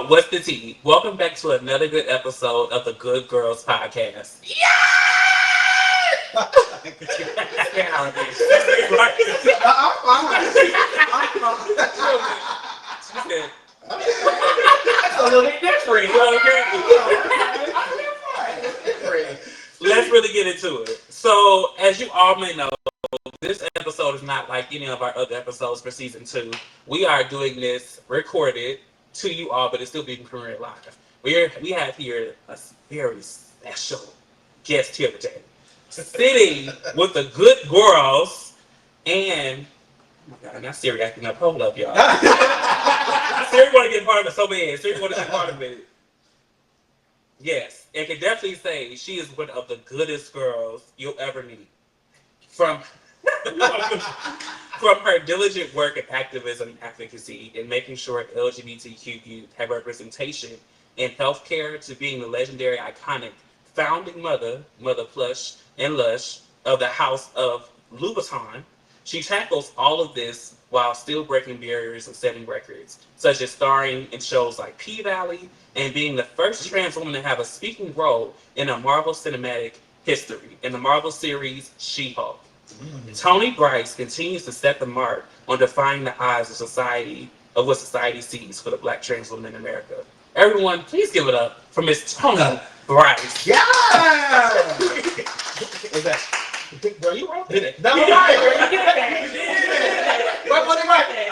what's the tea? Welcome back to another good episode of the Good Girls Podcast. Yeah! That's a little bit different. Let's really get into it. So, as you all may know, this episode is not like any of our other episodes for season 2. We are doing this recorded to you all, but it's still being premiered live. We have here a very special guest here today, sitting with the good girls, and oh my God, now Siri acting up. Hold up, y'all. Siri want to get part of it so bad. Siri want to get part of it. Yes, and can definitely say she is one of the goodest girls you'll ever meet. From her diligent work and activism and advocacy in making sure LGBTQ youth have representation in healthcare, to being the legendary, iconic founding mother Plush and Lush of the House of Louboutin, she tackles all of this while still breaking barriers and setting records, such as starring in shows like P-Valley and being the first trans woman to have a speaking role in a Marvel Cinematic history in the Marvel series She-Hulk. Toni Bryce continues to set the mark on defying the eyes of what society sees for the Black trans woman in America. Everyone, please give it up for Miss Toni Bryce. Yeah! Is that? Girl, you wrote it. No, right, girl, you did that. You did that. What was it right there?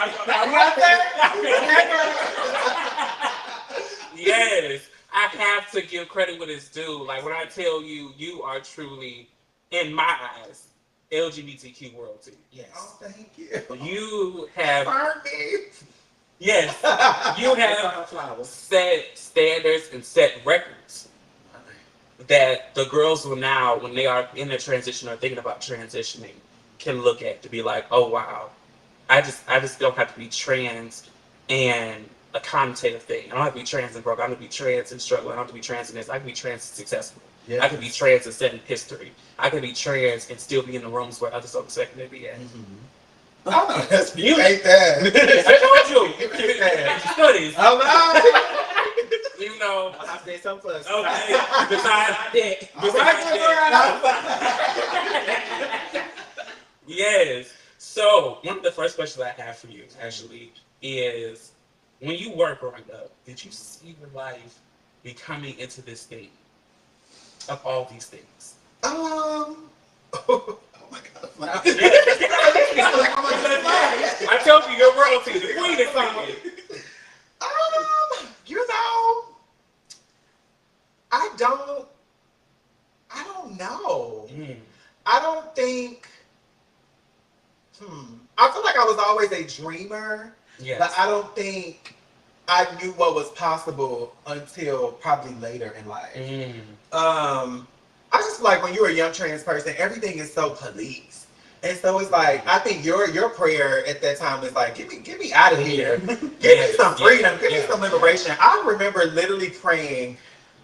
Yes, I have to give credit when it's due. Like when I tell you, you are truly, in my eyes, LGBTQ royalty. Yes. Oh, thank you. You have. Me. Yes, you have set standards and set records that the girls will now, when they are in their transition or thinking about transitioning, can look at to be like, oh wow, I just don't have to be trans and a connotative thing. I don't have to be trans and broke. I don't have to be trans and struggling. I don't have to be trans and this. I can be trans and successful. Yes. I can be trans and setting history. I can be trans and still be in the rooms where others don't expect me to be at. Mm-hmm. Oh, that's you ain't that. I told you. Studies. Oh no. You know. I'll say something first. Okay. Besides that. Yes. So one of the first questions I have for you actually is, when you were growing up, did you see your life becoming into this thing of all these things? Oh my God. I told you, you're royalty. The queen is something. You know, I don't know. I don't think, I feel like I was always a dreamer, but I don't think I knew what was possible until probably later in life. I just feel like when you're a young trans person, everything is so police. And so it's like, I think your prayer at that time is like, get me out of here. Give me some freedom. Give me some liberation. I remember literally praying.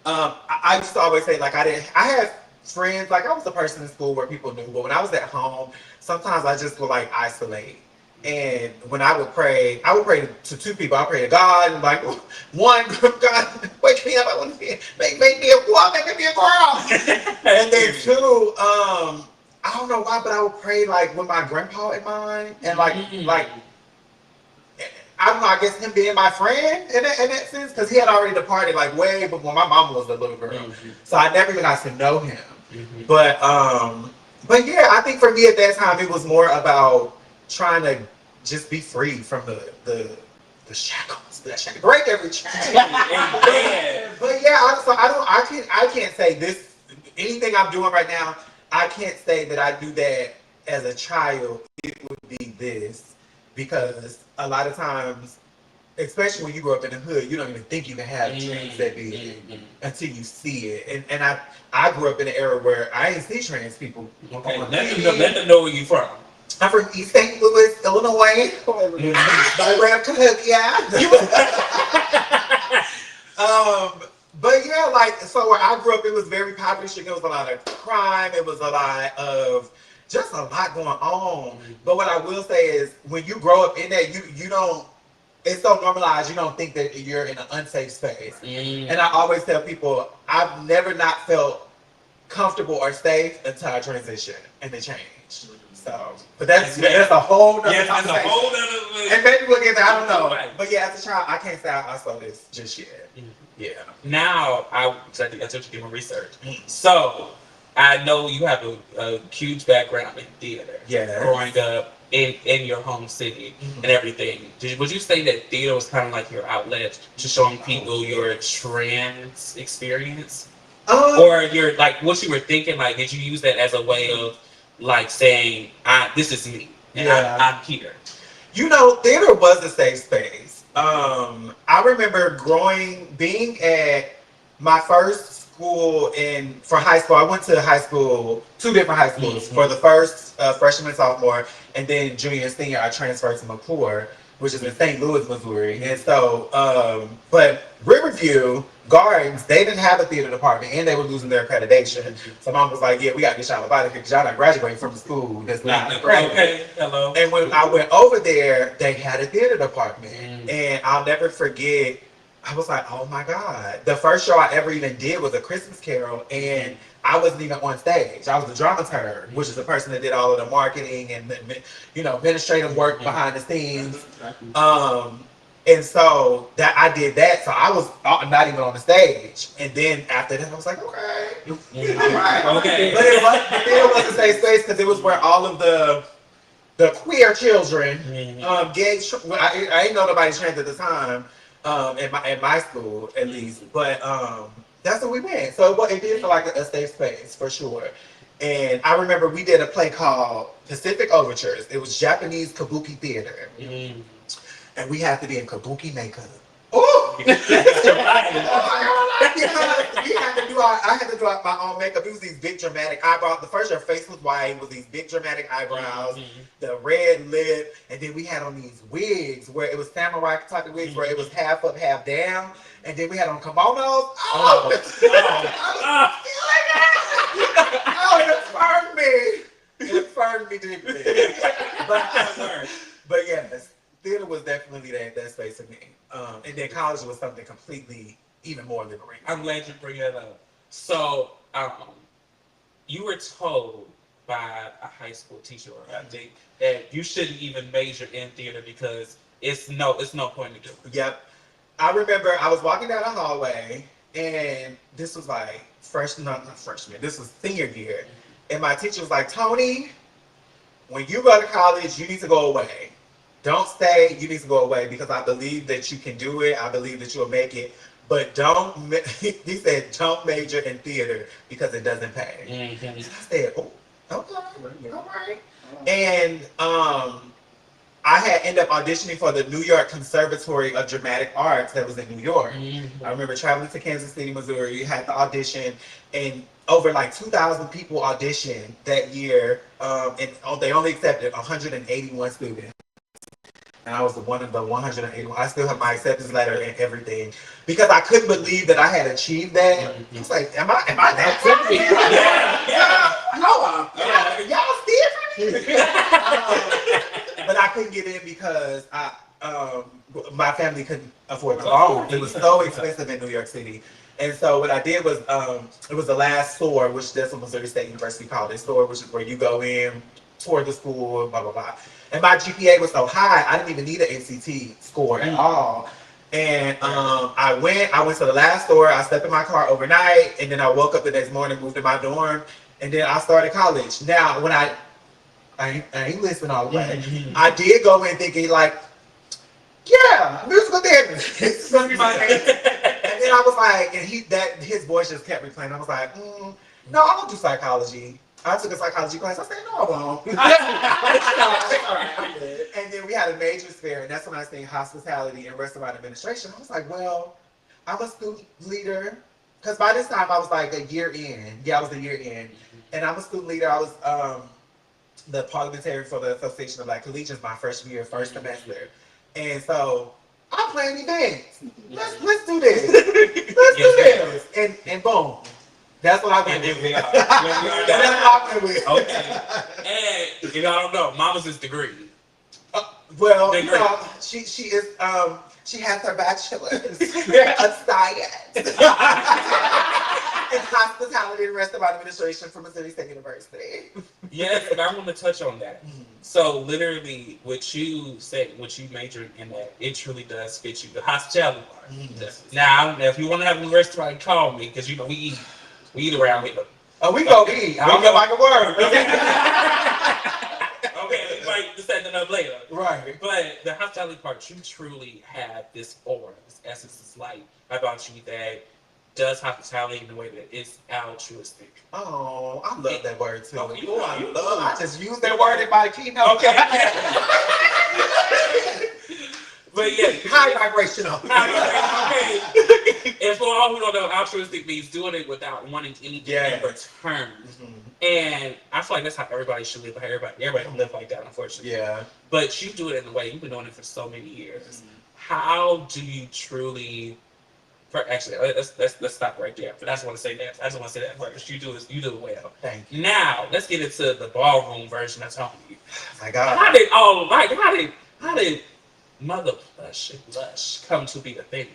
I used to always say, like, I had friends, like I was the person in school where people knew, but when I was at home, sometimes I just would like isolate. And when I would pray to two people. I pray to God, and like, one, God, wake me up. I want to be, make me a boy, make me a girl. And then two, I don't know why, but I would pray like with my grandpa in mind, and like I don't know, I guess him being my friend in that sense, because he had already departed like way before my mom was a little girl. So I never even got to know him. But yeah, I think for me at that time it was more about trying to just be free from the shackles, break every chain. But yeah, I can't say this, anything I'm doing right now, I can't say that I do that as a child. It would be this, because a lot of times, especially when you grow up in the hood, you don't even think you can have dreams that big until you see it. And I grew up in an era where I didn't see trans people. Okay, let them know where you from. I'm from East St. Louis, Illinois. Around Kentucky, but yeah, like, so where I grew up, it was very popular. It was a lot of crime. It was a lot of, just a lot going on. But what I will say is, when you grow up in that, you don't it's so normalized, you don't think that you're in an unsafe space. And I always tell people, I've never not felt comfortable or safe until I transition and it changed. So, but that's a whole nother conversation. And maybe we'll get there, I don't know. Right. But yeah, as a child, I can't say I saw this just yet. Yeah. Now, I took you did my research. So, I know you have a huge background in theater. Yeah. Growing up in your home city and everything. Would you say that theater was kind of like your outlet to showing people your trans experience? Or your, like, what you were thinking, like, did you use that as a way of, like, saying, this is me, and I'm here? You know, theater was a safe space. I remember being at my first school for high school. I went to high school, 2 different high schools. For the first freshman and sophomore, and then junior and senior, I transferred to McClure, which is in St. Louis, Missouri. And so, but Riverview Gardens, they didn't have a theater department, and they were losing their accreditation. So Mom was like, yeah, we got to get y'all out of here because y'all not graduating from a school that's not accredited. Okay, hello. And when I went over there, they had a theater department. And I'll never forget, I was like, oh my God. The first show I ever even did was A Christmas Carol, and I wasn't even on stage. I was the dramaturg, which is the person that did all of the marketing and administrative work behind the scenes. And so that I did that, so I was not even on the stage. And then after that, I was like, okay, okay. But it was a safe space because it was where all of the queer children, gay. I didn't know nobody trans at the time, at my school at least, but that's what we went. So it did feel like a safe space for sure. And I remember we did a play called Pacific Overtures. It was Japanese kabuki theater. And we had to be in kabuki makeup. Oh! I had to do my own makeup. It was these big dramatic eyebrows. The first your face was white, was these big dramatic eyebrows, the red lip, and then we had on these wigs where it was samurai type of wigs where it was half up, half down, and then we had on kimonos. It affirmed me deeply. But yes. Theater was definitely that space for me. And then college was something completely, even more liberating. I'm glad you bring that up. So, you were told by a high school teacher, I think, that you shouldn't even major in theater because it's no point to do it. Yep. I remember I was walking down the hallway, and this was like not freshman, this was senior year. And my teacher was like, Toni, when you go to college, you need to go away. Don't stay, you need to go away because I believe that you can do it. I believe that you'll make it. But he said, don't major in theater because it doesn't pay. I said, oh, okay, all right. And I had ended up auditioning for the New York Conservatory of Dramatic Arts that was in New York. I remember traveling to Kansas City, Missouri, had the audition, and over like 2,000 people auditioned that year, and they only accepted 181 students. And I was one of the 181. I still have my acceptance letter and everything because I couldn't believe that I had achieved that. I was like, am I that happy? Y'all still for me? But I couldn't get in because my family couldn't afford the loan. It was so expensive in New York City. And so what I did was, it was the last SOAR, which that's what Missouri State University called it, SOAR, which is where you go in, tour the school, blah, blah, blah. And my GPA was so high, I didn't even need an NCT score at all. And I went to the last SOAR, I slept in my car overnight, and then I woke up the next morning, moved to my dorm, and then I started college. Now, when I ain't listening all the way, I did go in thinking like, yeah, musical theater. It's gonna be my thing. And then I was like, and his voice just kept replaying. I was like, no, I don't do psychology. I took a psychology class. I said, no, I won't. And then we had a major fair, and that's when I studied hospitality and restaurant administration. I was like, well, I'm a student leader. Because by this time, I was like a year in. Yeah, I was a year in. And I'm a student leader. I was the parliamentarian for the Association of Black Collegians my freshman year, first semester. And so I'm playing events. Let's do this. Let's do this. And boom. That's what I've been with. That's what I've been with. Okay. And, I don't know, Mama's is degree. Well, you know, she is she has her bachelor's of science in hospitality and restaurant administration from Missouri State University. Yes, and I want to touch on that. So literally, what you said, what you majored in that, it truly does fit you. The hospitality part. Now, if you want to have a restaurant, call me because you know we eat around here. Oh, we go eat. I don't know if I can work. Okay, we might set that up later. Right. But the hospitality part, you truly have this aura, this essence, this light about you that does hospitality in a way that is altruistic. Oh, I love that word too. Oh, I just use that word in my keynote. Okay. But yeah, high vibrational. Okay. And for all who don't know, altruistic means doing it without wanting anything in return. And I feel like that's how everybody should live. Everybody don't live like that, unfortunately. Yeah. But you do it in a way. You've been doing it for so many years. How do you truly? Actually, let's stop right there. But I just want to say that. I just want to say that first. You do it well. Thank you. Now let's get into the ballroom version of Toni. My God. How did Mother Plush and Blush come to be a thing?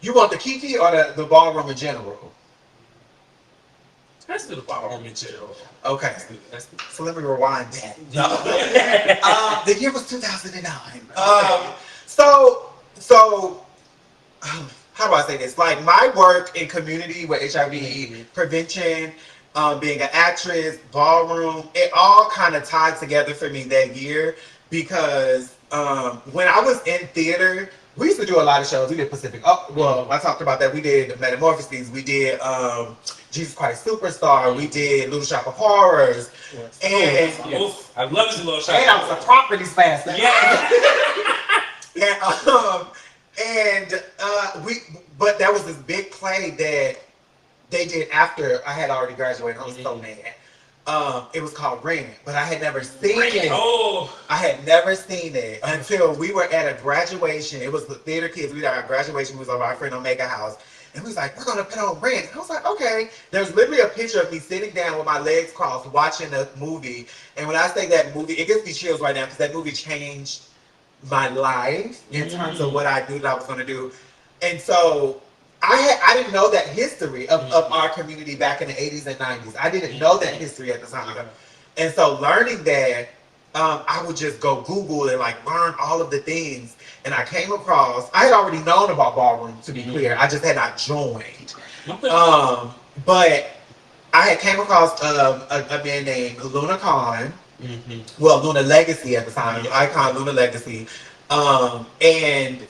You want the Kiki or the ballroom in general? Let's do the ballroom in general. Okay. Let's do So let me rewind that. The year was 2009. So how do I say this? Like my work in community with HIV prevention, being an actress, ballroom, it all kind of tied together for me that year because when I was in theater, we used to do a lot of shows. We did Pacific. Oh, well, I talked about that. We did Metamorphoses. We did Jesus Christ Superstar. We did Little Shop of Horrors. And I love this Little Shop. And I was a properties fast. But that was this big play that they did after I had already graduated. I was so mad. It was called Rent, but I had never seen it. I had never seen it until we were at a graduation. It was the theater kids. We had our graduation. We was over our friend Omega house. And we was like, we're going to put on Rent. I was like, okay. There's literally a picture of me sitting down with my legs crossed watching the movie. And when I say that movie, it gives me chills right now because that movie changed my life in terms of what I knew that I was going to do. And so I didn't know that history of our community back in the 80s and 90s. I didn't know that history at the time. And so learning that, I would just go Google and like learn all of the things. And I came across, I had already known about ballroom, to be clear. I just had not joined. But I had came across a man named Luna Khan. Well, Luna Legacy at the time, Icon Luna Legacy. And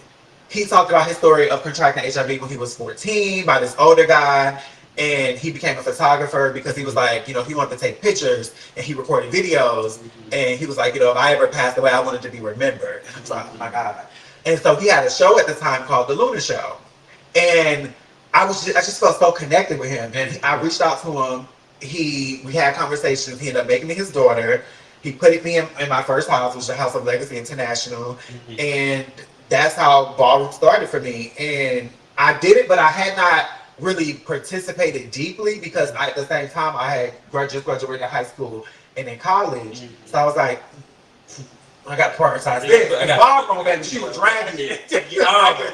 he talked about his story of contracting HIV when he was 14 by this older guy. And he became a photographer because he was like, you know, he wanted to take pictures and he recorded videos. And he was like, you know, if I ever passed away, I wanted to be remembered. And I was like, oh my God. And so he had a show at the time called The Luna Show. And I just felt so connected with him. And I reached out to him. We had conversations. He ended up making me his daughter. He put me in my first house, which was the House of Legacy International. And that's how ballroom started for me. And I did it, but I had not really participated deeply because at the same time I had just graduated high school and in college. So I was like, I got to prioritize this. And ballroom, baby, she was dragging you. Like your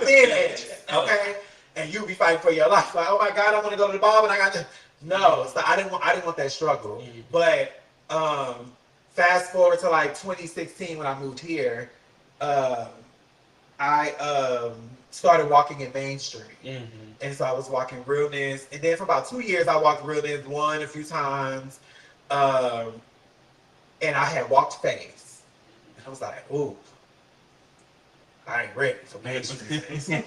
thin edge, okay? And you be fighting for your life. Like, oh my God, I want to go to the ball, but I got to. No, so I didn't want that struggle. But fast forward to like 2016 when I moved here, I started walking in Main Street. And so I was walking Realness. And then for about 2 years, I walked Realness a few times. And I had walked Face. And I was like, ooh, I ain't ready for Main Street Face. I'm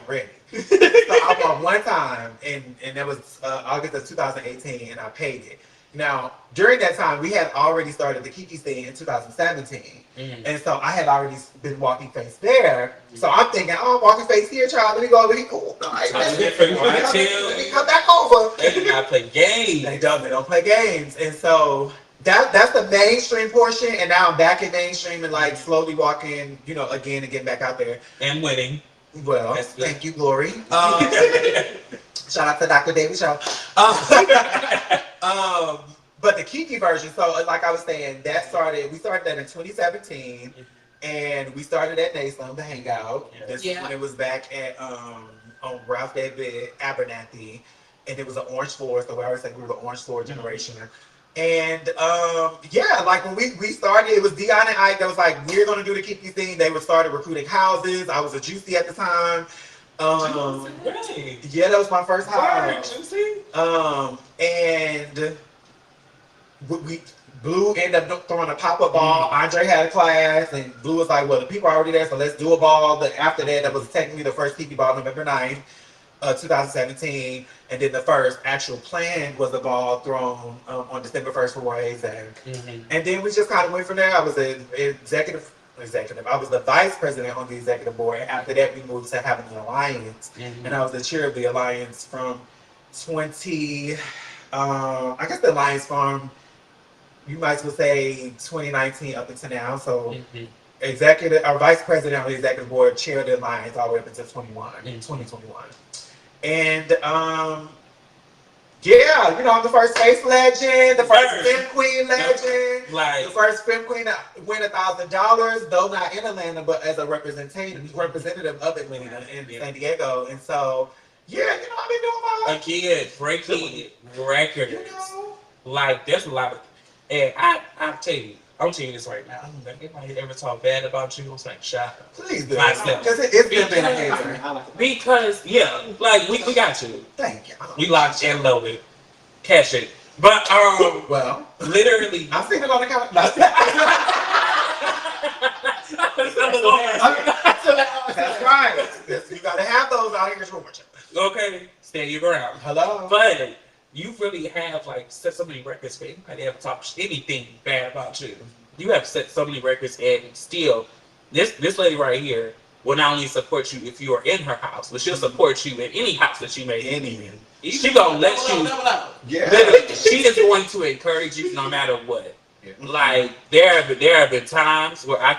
ready. So I walked one time, and that was August of 2018, and I paid it. Now, during that time, we had already started the Kiki thing in 2017. And so I had already been walking Face there. So I'm thinking, oh, I'm walking Face here, child. Let me go over here. Cool. Let me come back over. They do not play games. They don't play games. And so that's the mainstream portion. And now I'm back in mainstream and like slowly walking, you know, again and getting back out there. And winning. Well, thank you, Glory. Shout out to Dr. David Show. But the Kiki version, so like I was saying, we started that in 2017, and we started at Nayslam to hang out. This is when it was back at on Ralph David Abernathy, and it was an orange floor, so we always say we were the orange floor generation. And like when we started, it was Dion and Ike that was like, we're gonna do the Kiki thing. They started recruiting houses. I was a Juicy at the time. Really? Yeah, that was my first house. Juicy? And we Blue ended up throwing a pop-up ball. Andre had a class, and Blue was like, well, the people are already there, so let's do a ball. But after that was technically the first Kiki ball, November 9th, 2017. And then the first actual plan was a ball thrown on December 1st for Roy's. And then we just kind of went from there. I was an executive. I was the vice president on the executive board. After that, we moved to having an alliance. And I was the chair of the alliance from I guess the alliance from, you might as well say 2019 up until now. So vice president of the executive board, chair of the alliance all the way up until 2021. And I'm the first face legend, the first Femme Queen legend, the first Femme Queen to win $1,000, though not in Atlanta, but as a representative of Atlanta in San Diego. And so, I've been doing my life. Again, breaking records. Like, there's a lot of, and I'll tell you, I'm telling you this right now. If anybody ever talk bad about you, it's like, shut up. Please do. Because it's been a hater. Because, like, we got you. Thank you. We locked and loaded. Catch it. But, well, literally. I've seen it on the couch. That's right. You got to have those out here, Georgia. Okay. Stand your ground. Hello. But you really have set so many records for anybody ever talk anything bad about you. You have set so many records, and still, this lady right here will not only support you if you are in her house, but she'll support you in any house that she may be in. She gonna let you. Yeah. Literally, she is going to encourage you no matter what. Yeah. Like there have been times where I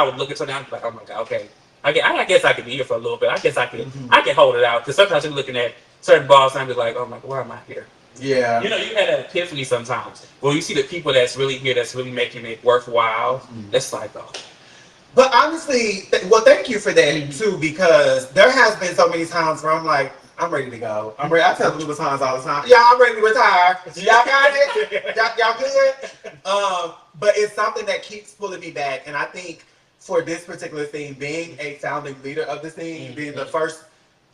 would look at her and be like, oh my god, okay, I guess I could be here for a little bit. I guess I can hold it out, because sometimes you're looking at certain balls and I'm just like, oh my god, why am I here? Yeah. You had that epiphany sometimes. When you see the people that's really here, that's really making it worthwhile, it's like, oh. But honestly, thank you for that too, because there has been so many times where I'm like, I'm ready to go. I'm ready. I tell the Louis times all the time, yeah, I'm ready to retire. Y'all got it? Y'all good? But it's something that keeps pulling me back. And I think for this particular thing, being a founding leader of the scene, being the first,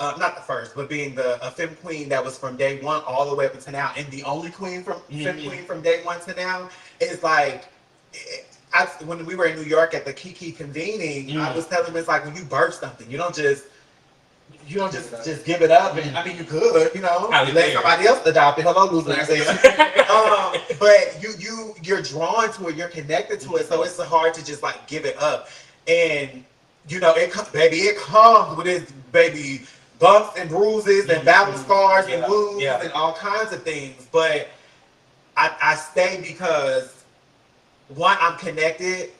not the first, but being a Femme Queen that was from day one all the way up until now, and the only Femme Queen from day one to now, is like, when we were in New York at the Kiki convening, I was telling them, it's like when you birth something, you don't just give it up. And I mean, you could, let somebody else adopt it. Hello, loser. But you're drawn to it, you're connected to it, so it's hard to just like give it up. And it comes with its baby bumps and bruises and battle scars and wounds and all kinds of things. But I stay because, one, I'm connected,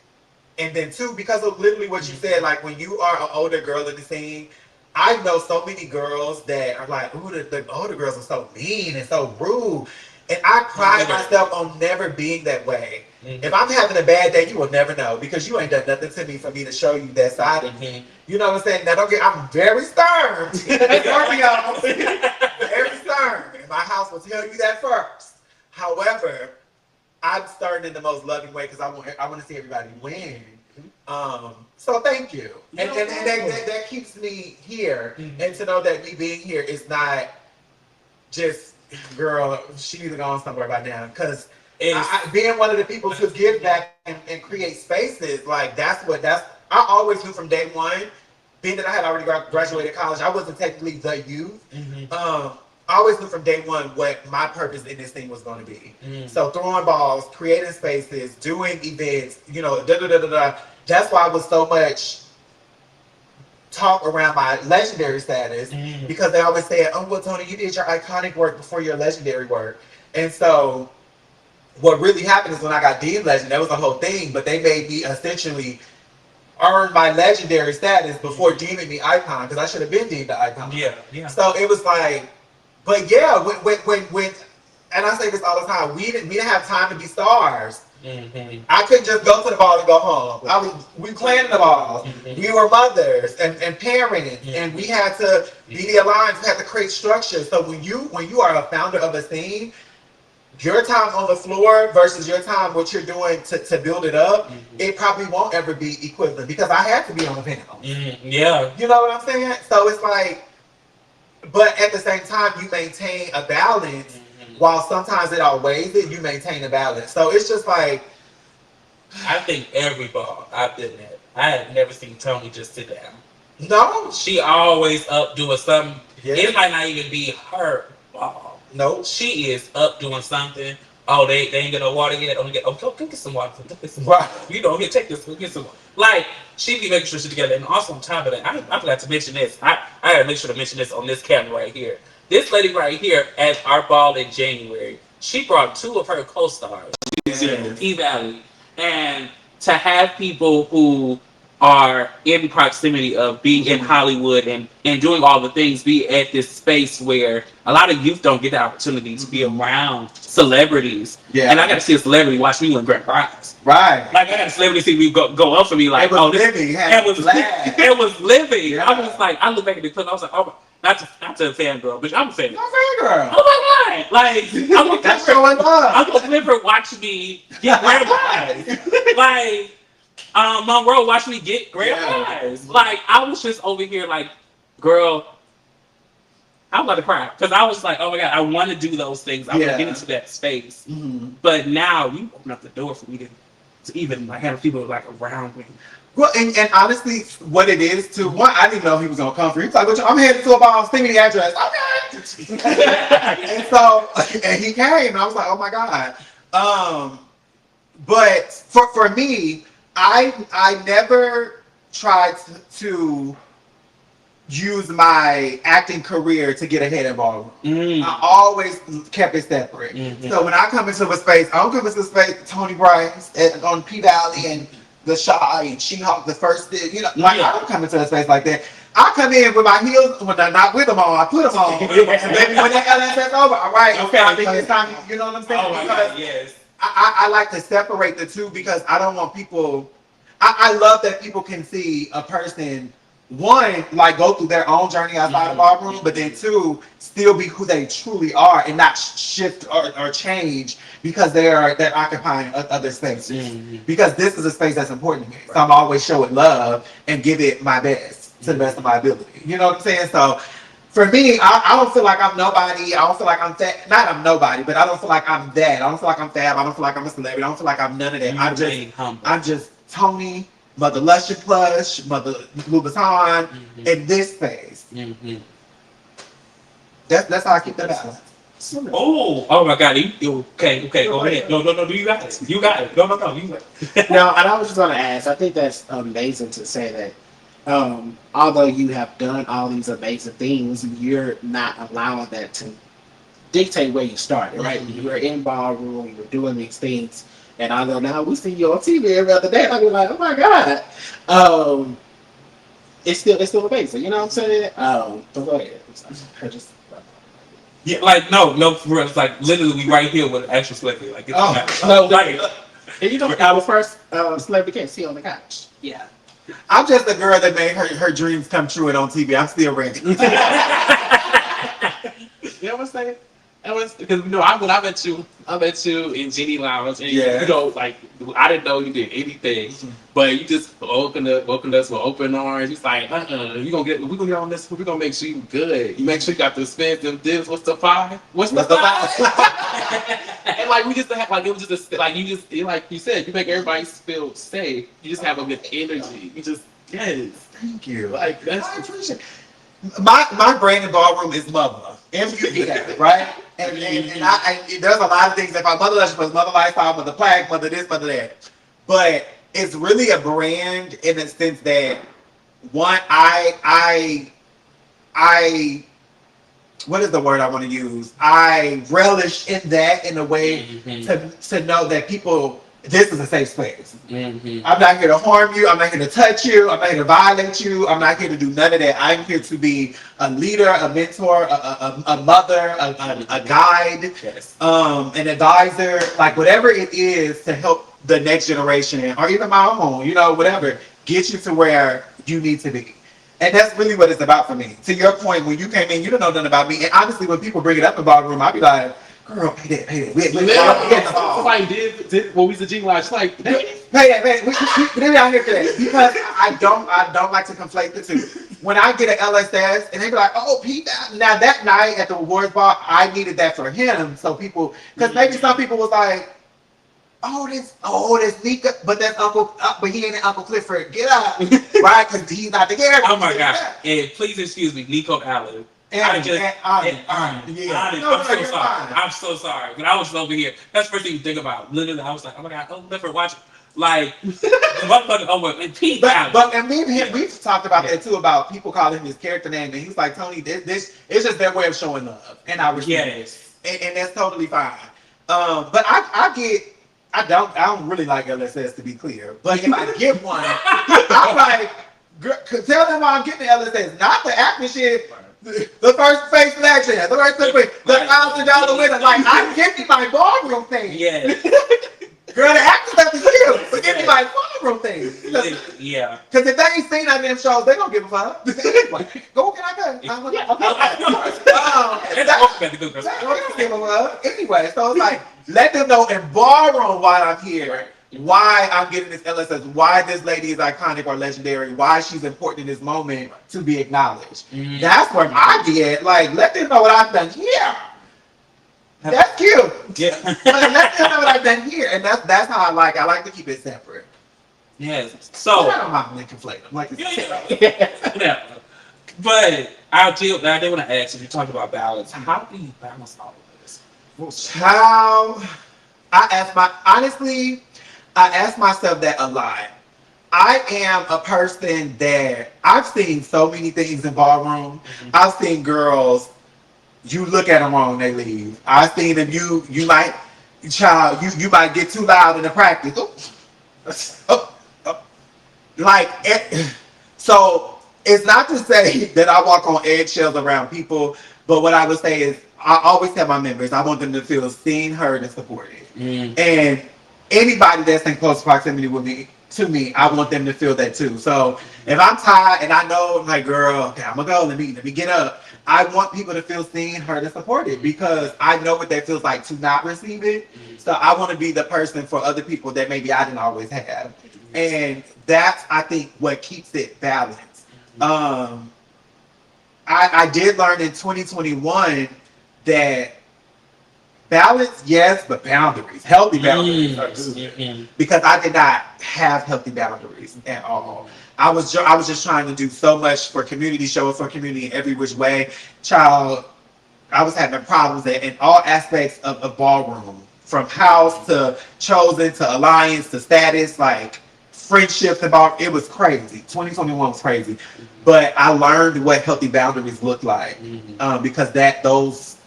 and then two, because of literally what you said, like when you are an older girl in the scene, I know so many girls that are like, ooh, the older girls are so mean and so rude. And I pride myself on never being that way. If I'm having a bad day, you will never know, because you ain't done nothing to me for me to show you that side of me. You know what I'm saying? Now, I'm very stern. Very stern. And my house will tell you that first. However, I'm stern in the most loving way, because I want to see everybody win. So thank you. And that keeps me here. And to know that me being here is not just, girl, she needs to go on somewhere by now. Because being one of the people to give back and create spaces, like I always knew from day one, being that I had already graduated college, I wasn't technically the youth. I always knew from day one what my purpose in this thing was going to be. So throwing balls, creating spaces, doing events, That's why I was so much talk around my legendary status, because they always say, oh, well, Toni, you did your iconic work before your legendary work. And so what really happened is when I got deemed legend, that was the whole thing, but they made me essentially earn my legendary status before deeming me icon, because I should have been deemed the icon. Yeah. So it was like, but yeah, when and I say this all the time, we didn't have time to be stars. Mm-hmm. I couldn't just go to the ball and go home. We planned the ball. Mm-hmm. We were mothers and parents, mm-hmm. and we had to be the alliance. We had to create structure. So when you are a founder of a scene, your time on the floor versus your time, what you're doing to build it up, mm-hmm. it probably won't ever be equivalent because I had to be on the panel. Mm-hmm. Yeah. You know what I'm saying? So it's like, but at the same time, you maintain a balance. Mm-hmm. While sometimes it outweighs it, you maintain a balance. So it's just like, I think every ball I've been at, I have never seen Toni just sit down. No. She always up doing something. Yes. It might not even be her ball. No. She is up doing something. Oh, they ain't got no water yet. Go get some water. Go get some water. You know, here, take this. Go get some water. Like, she be making sure she's together. And also on top of that, I forgot to mention this. I gotta make sure to mention this on this camera right here. This lady right here at our ball in January, she brought 2 of her co-stars. She's in P-Valley. And to have people who are in proximity of being in Hollywood and doing all the things, be at this space where a lot of youth don't get the opportunity to be around celebrities. Yeah. And I got to see a celebrity watch me win grand prize. Right. Like, I got a celebrity see me go up for me like, it was living. Yeah. I was like, I look back at the clip, I was like, oh, not to a fangirl, but I'm a fan. You're a fangirl. Oh my God! Like, I'm gonna never watch me get grand prize. Like, Monroe watched me get grand prize. Like, I was just over here like, girl, I'm about to cry because I was like, oh my God, I want to do those things. I want to get into that space. Mm-hmm. But now you open up the door for me to even like have people like around me. Well, and honestly, what it is too, one, I didn't know he was gonna come through. He's like, I'm headed to a ball, send me the address. Okay. and he came, and I was like, oh my God. But for me, I never tried to use my acting career to get ahead in ballroom. Mm. I always kept it separate. Mm-hmm. So when I come into a space, I don't come into a space Toni Bryce on P-Valley and the Shy and She-Hulk, the first, you know, like I don't come into a space like that. I come in with my heels, when I'm not with them on, I put them on. And maybe when that LSS over, all right, okay, I think it's time, you know what I'm saying? Oh my God, yes. I like to separate the two because I don't want people, I love that people can see a person, one, like go through their own journey outside of ballroom, but then 2, still be who they truly are and not shift or change because they're occupying other spaces. Mm-hmm. Because this is a space that's important to me. So I'm always showing love and give it my best to the best of my ability. You know what I'm saying? So for me, I don't feel like I'm nobody. I don't feel like I'm that. Not I'm nobody, but I don't feel like I'm that. I don't feel like I'm fab. I don't feel like I'm a celebrity. I don't feel like I'm none of that. I'm just Toni, Mother Lush and Plush, Mother Louboutin, in this space. Mm-hmm. That's how I keep that balance. Oh my God! Okay, go ahead. No, you got it. You got it. No, you got it. No, and I was just going to ask. I think that's amazing to say that. Although you have done all these amazing things, you're not allowing that to dictate where you started, right? Mm-hmm. You were in ballroom, you were doing these things. And although now we see you on TV every other day, I be like, oh my God. It's still amazing, you know what I'm saying? But go ahead. Yeah, like no, for real. It's like literally we right here with an actual celebrity. Like, and you know, our first celebrity can't see on the couch. Yeah. I'm just a girl that made her dreams come true and on TV. I'm still ready. You know what I'm saying? Because when I met you in Genie Lounge, and you know, like I didn't know you did anything, but you just welcomed us with open arms. He's like, we gonna get on this. We're gonna make sure you good. You make sure you got the spin, them dips. What's the 5? What's the 5? And like we just have like it was just like you said, you make everybody feel safe. You just have a good energy. You just thank you. Like that's I appreciate it. My brand in ballroom is Mother. MUD, right? And there's a lot of things. If I Mother Lush, Mother Lifestyle, Mother Plaque, Mother this, Mother that. But it's really a brand in the sense that one, I what is the word I want to use? I relish in that in a way to know that people this is a safe space. Mm-hmm. I'm not here to harm you. I'm not here to touch you. I'm not here to violate you. I'm not here to do none of that. I'm here to be a leader, a mentor, a mother, a guide, yes. An advisor, like whatever it is to help the next generation or even my own, you know, whatever, get you to where you need to be. And that's really what it's about for me. To your point, when you came in, you don't know nothing about me. And honestly, when people bring it up in the ballroom, I'll be like, girl, pay that. Somebody did when we was a G Lodge, like, pay that, man. We out here for that. Because I don't like to conflate the two. When I get an LSS and they be like, oh, Pete, now that night at the awards ball, I needed that for him. So people, because maybe some people was like, oh, this Nika, but that's Uncle, but he ain't Uncle Clifford. Get up, right? Because he's not the character. Oh my God! And please excuse me, Nico Allen. I'm so sorry. I'm so sorry. When I was over here, that's the first thing you think about. Literally, I was like, oh my God, Uncle Clifford, watch it. Like, Pete Allen. But and me and him, we've talked about that too, about people calling him his character name, and he's like, Tony, this it's just their way of showing love, and I respect it, and that's totally fine. But I don't really like LSS, to be clear. But if I get one, I'm like, tell them why I'm getting the LSS, not the acting shit. The first face action, the first face, the $1,000 winner. Like, I'm getting my ballroom thing. Yeah. Girl, the actors have to kill. But give me my ballroom thing. Yeah. Because if they ain't seen that damn shows, they don't give a fuck. Go, can I go? They don't give a fuck. Anyway, so it's like, let them know in ballroom while I'm here. Why I'm getting this LSS, why this lady is iconic or legendary, why she's important in this moment to be acknowledged. Mm-hmm. That's where I get, like, let them know what I've done here. That's cute. Yeah. Let them know what I've done here. And that's how I like to keep it separate. Yes. So I don't mind when they conflate. I'm like, yeah. But I did want to ask, if you talked about balance, how do you balance all of this? How I ask myself that a lot. I am a person that I've seen so many things in ballroom. Mm-hmm. I've seen girls, you look at them wrong, they leave. I've seen them, you might get too loud in the practice. So it's not to say that I walk on eggshells around people, but what I would say is I always tell my members, I want them to feel seen, heard, and supported. Mm. And anybody that's in close proximity to me, I want them to feel that too. So if I'm tired and I know, I'm like, girl, okay, I'm gonna go. Let me get up. I want people to feel seen, heard, and supported because I know what that feels like to not receive it. So I want to be the person for other people that maybe I didn't always have, and that's I think what keeps it balanced. I did learn in 2021 that balance, yes, but boundaries, healthy boundaries are good. Because I did not have healthy boundaries at all. I was just trying to do so much for community, show up for community in every which way. Child, I was having problems in all aspects of ballroom, from house to chosen to alliance to status, like friendships and ball. It was crazy. 2021 was crazy, but I learned what healthy boundaries look like because those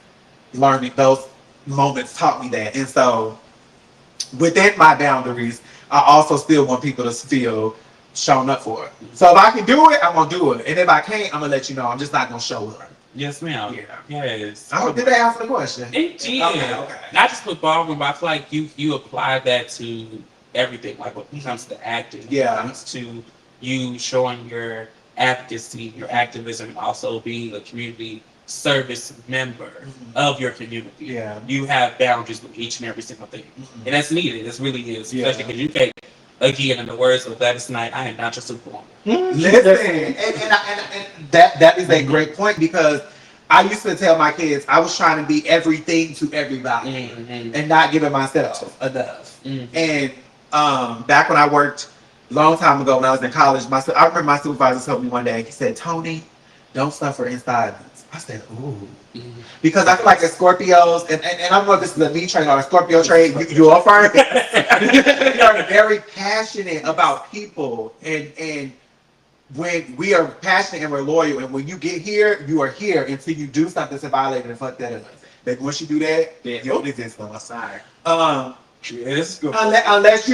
moments taught me that. And so within my boundaries, I also still want people to feel shown up for it. So if I can do it, I'm gonna do it. And if I can't, I'm gonna let you know. I'm just not gonna show up. Yes, ma'am. Yeah. Yes. Did I answer the question? It did. Okay. Not just with ballroom, but I feel like you apply that to everything. Like when it comes to acting, when it comes to you showing your advocacy, your activism, and also being a community service member of your community. Yeah. You have boundaries with each and every single thing. And that's needed. This really is. Especially because you can't, again, in the words of Gladys Knight, I am not your superwoman. Listen, and that is a great point because I used to tell my kids I was trying to be everything to everybody and not giving myself enough. And back when I worked a long time ago when I was in college, I remember my supervisor told me one day, he said, Tony, don't suffer in silence. I said, ooh. Because I feel like the Scorpios, and I don't know if this is a me trait or a Scorpio trait, you are firm. We are very passionate about people. And when we are passionate and we're loyal, and when you get here, you are here until you do something to violate and fuck that up. But once you do that, you don't exist on my side. Yes, good. Unless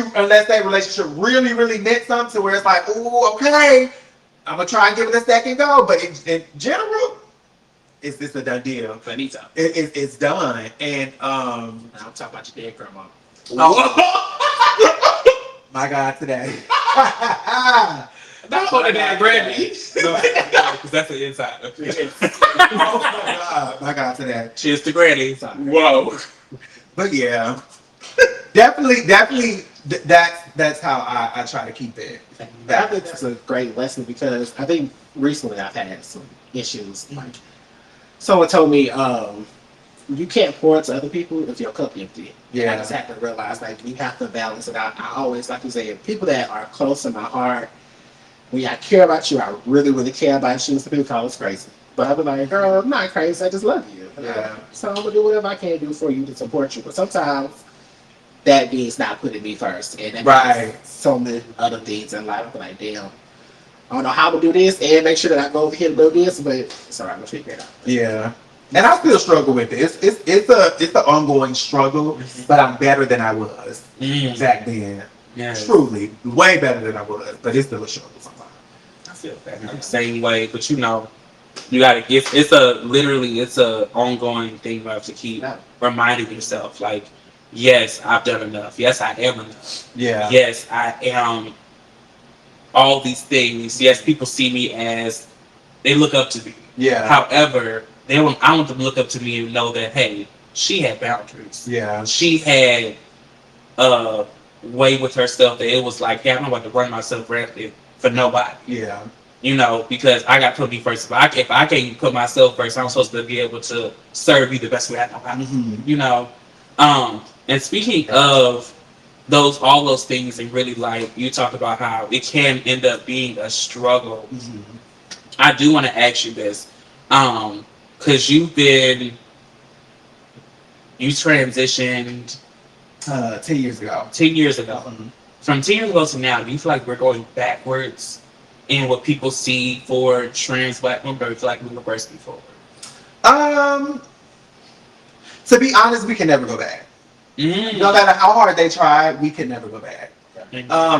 that relationship really, really meant something to where it's like, ooh, okay, I'm gonna try and give it a second go. But in general, it's just a done deal. Finito. It's done. And I'm talking about your dead grandma. Oh, my God, today. Not for the damn Brandy. No, because that's the inside. Oh my God, today. Cheers to Granny. Whoa. But yeah, definitely, that's how I try to keep it. I think that's a great lesson because I think recently I've had some issues. Like someone told me, you can't pour to other people if your cup empty. Yeah. I just have to realize like you have to balance it out. I always like to say people that are close to my heart, when I care about you, I really, really care about you. Some people call us crazy. But I'll be like, girl, I'm not crazy, I just love you. Yeah. So I'm gonna do whatever I can do for you to support you. But sometimes that means not putting me first. And that means so many other things in life. I'm like, damn. I don't know how to do this and make sure that I go over here and do this, but it's alright, we'll figure it out. Yeah. And I still struggle with it. It's an ongoing struggle, but I'm better than I was back then. Yes. Truly, way better than I was, but it's still a struggle sometimes. I feel that. I'm the same way, but you know, you gotta get. It's a ongoing thing you have to keep reminding yourself. Like, yes, I've done enough. Yes, I am enough. Yeah. Yes, I am. All these things. Yes, people see me as they look up to me. Yeah. However, I want them to look up to me and know that, hey, she had boundaries. Yeah. She had a way with herself that it was like, hey, I'm not about to run myself rampant for nobody. Yeah. You know, because I got to put me first. If I can't put myself first, I'm supposed to be able to serve you the best way I know how. You know, and speaking of all those things, and really like you talk about how it can end up being a struggle. I do want to ask you this. Because you transitioned 10 years ago. 10 years ago. From 10 years ago to now, do you feel like we're going backwards in what people see for trans Black women, or do you feel like we're reversing forward? To be honest, we can never go back. No matter how hard they try, we can never go back.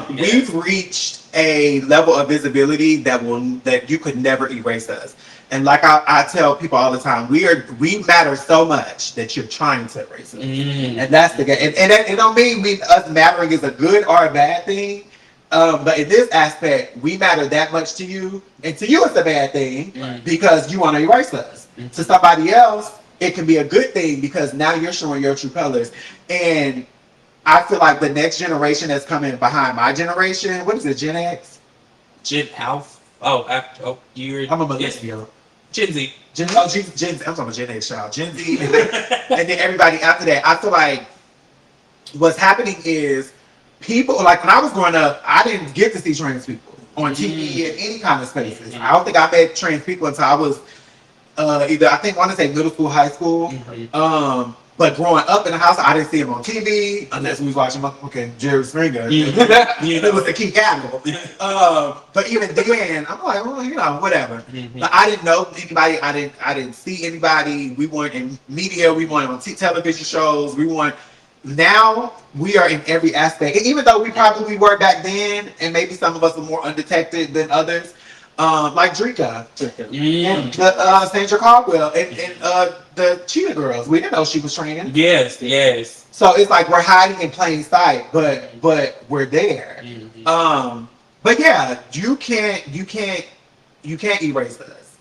We've reached a level of visibility that you could never erase us. And like I tell people all the time, we matter so much that you're trying to erase us. And that's the game. And it don't mean us mattering is a good or a bad thing. But in this aspect, we matter that much to you, and to you it's a bad thing because you want to erase us. To somebody else, it can be a good thing because now you're showing your true colors. And I feel like the next generation that's coming behind my generation, what is it, Gen X? Gen Alpha? You're... I'm a millennial. Gen Z. Gen Z. I'm talking about Gen X, child. Gen Z. And then everybody after that. I feel like what's happening is people, like when I was growing up, I didn't get to see trans people on TV in any kind of spaces. I don't think I met trans people until I was I want to say middle school, high school. But growing up in the house, I didn't see him on TV unless we was watching motherfucking Jerry Springer. It was the key animal. But even then, I'm like, well, you know, whatever. But I didn't know anybody. I didn't see anybody. We weren't in media. We weren't on television shows. Now we are in every aspect. And even though we probably were back then, and maybe some of us are more undetected than others, like Drika and the Sandra Caldwell and the Cheetah Girls. We didn't know she was trans. Yes. So it's like we're hiding in plain sight, but we're there. But yeah, you can't erase us.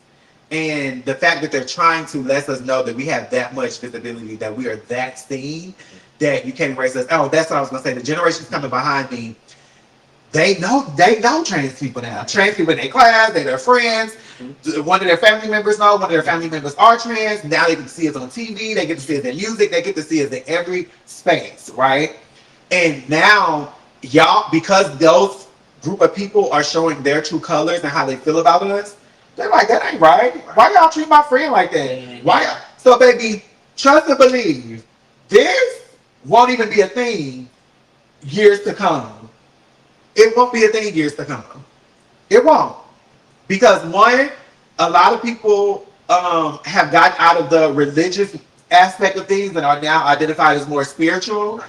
And the fact that they're trying to let us know that we have that much visibility, that we are that seen, that you can't erase us. Oh, that's what I was gonna say. The generations coming behind me, they know trans people now. Trans people in their class, they're their friends. One of their family members know. One of their family members are trans. Now they get to see us on TV. They get to see us in music. They get to see us in every space, right? And now, y'all, because those group of people are showing their true colors and how they feel about us, they're like, that ain't right. Why y'all treat my friend like that? Why? So, baby, trust and believe. This won't even be a thing years to come. It won't be a thing years to come. It won't. Because one, a lot of people have gotten out of the religious aspect of things and are now identified as more spiritual.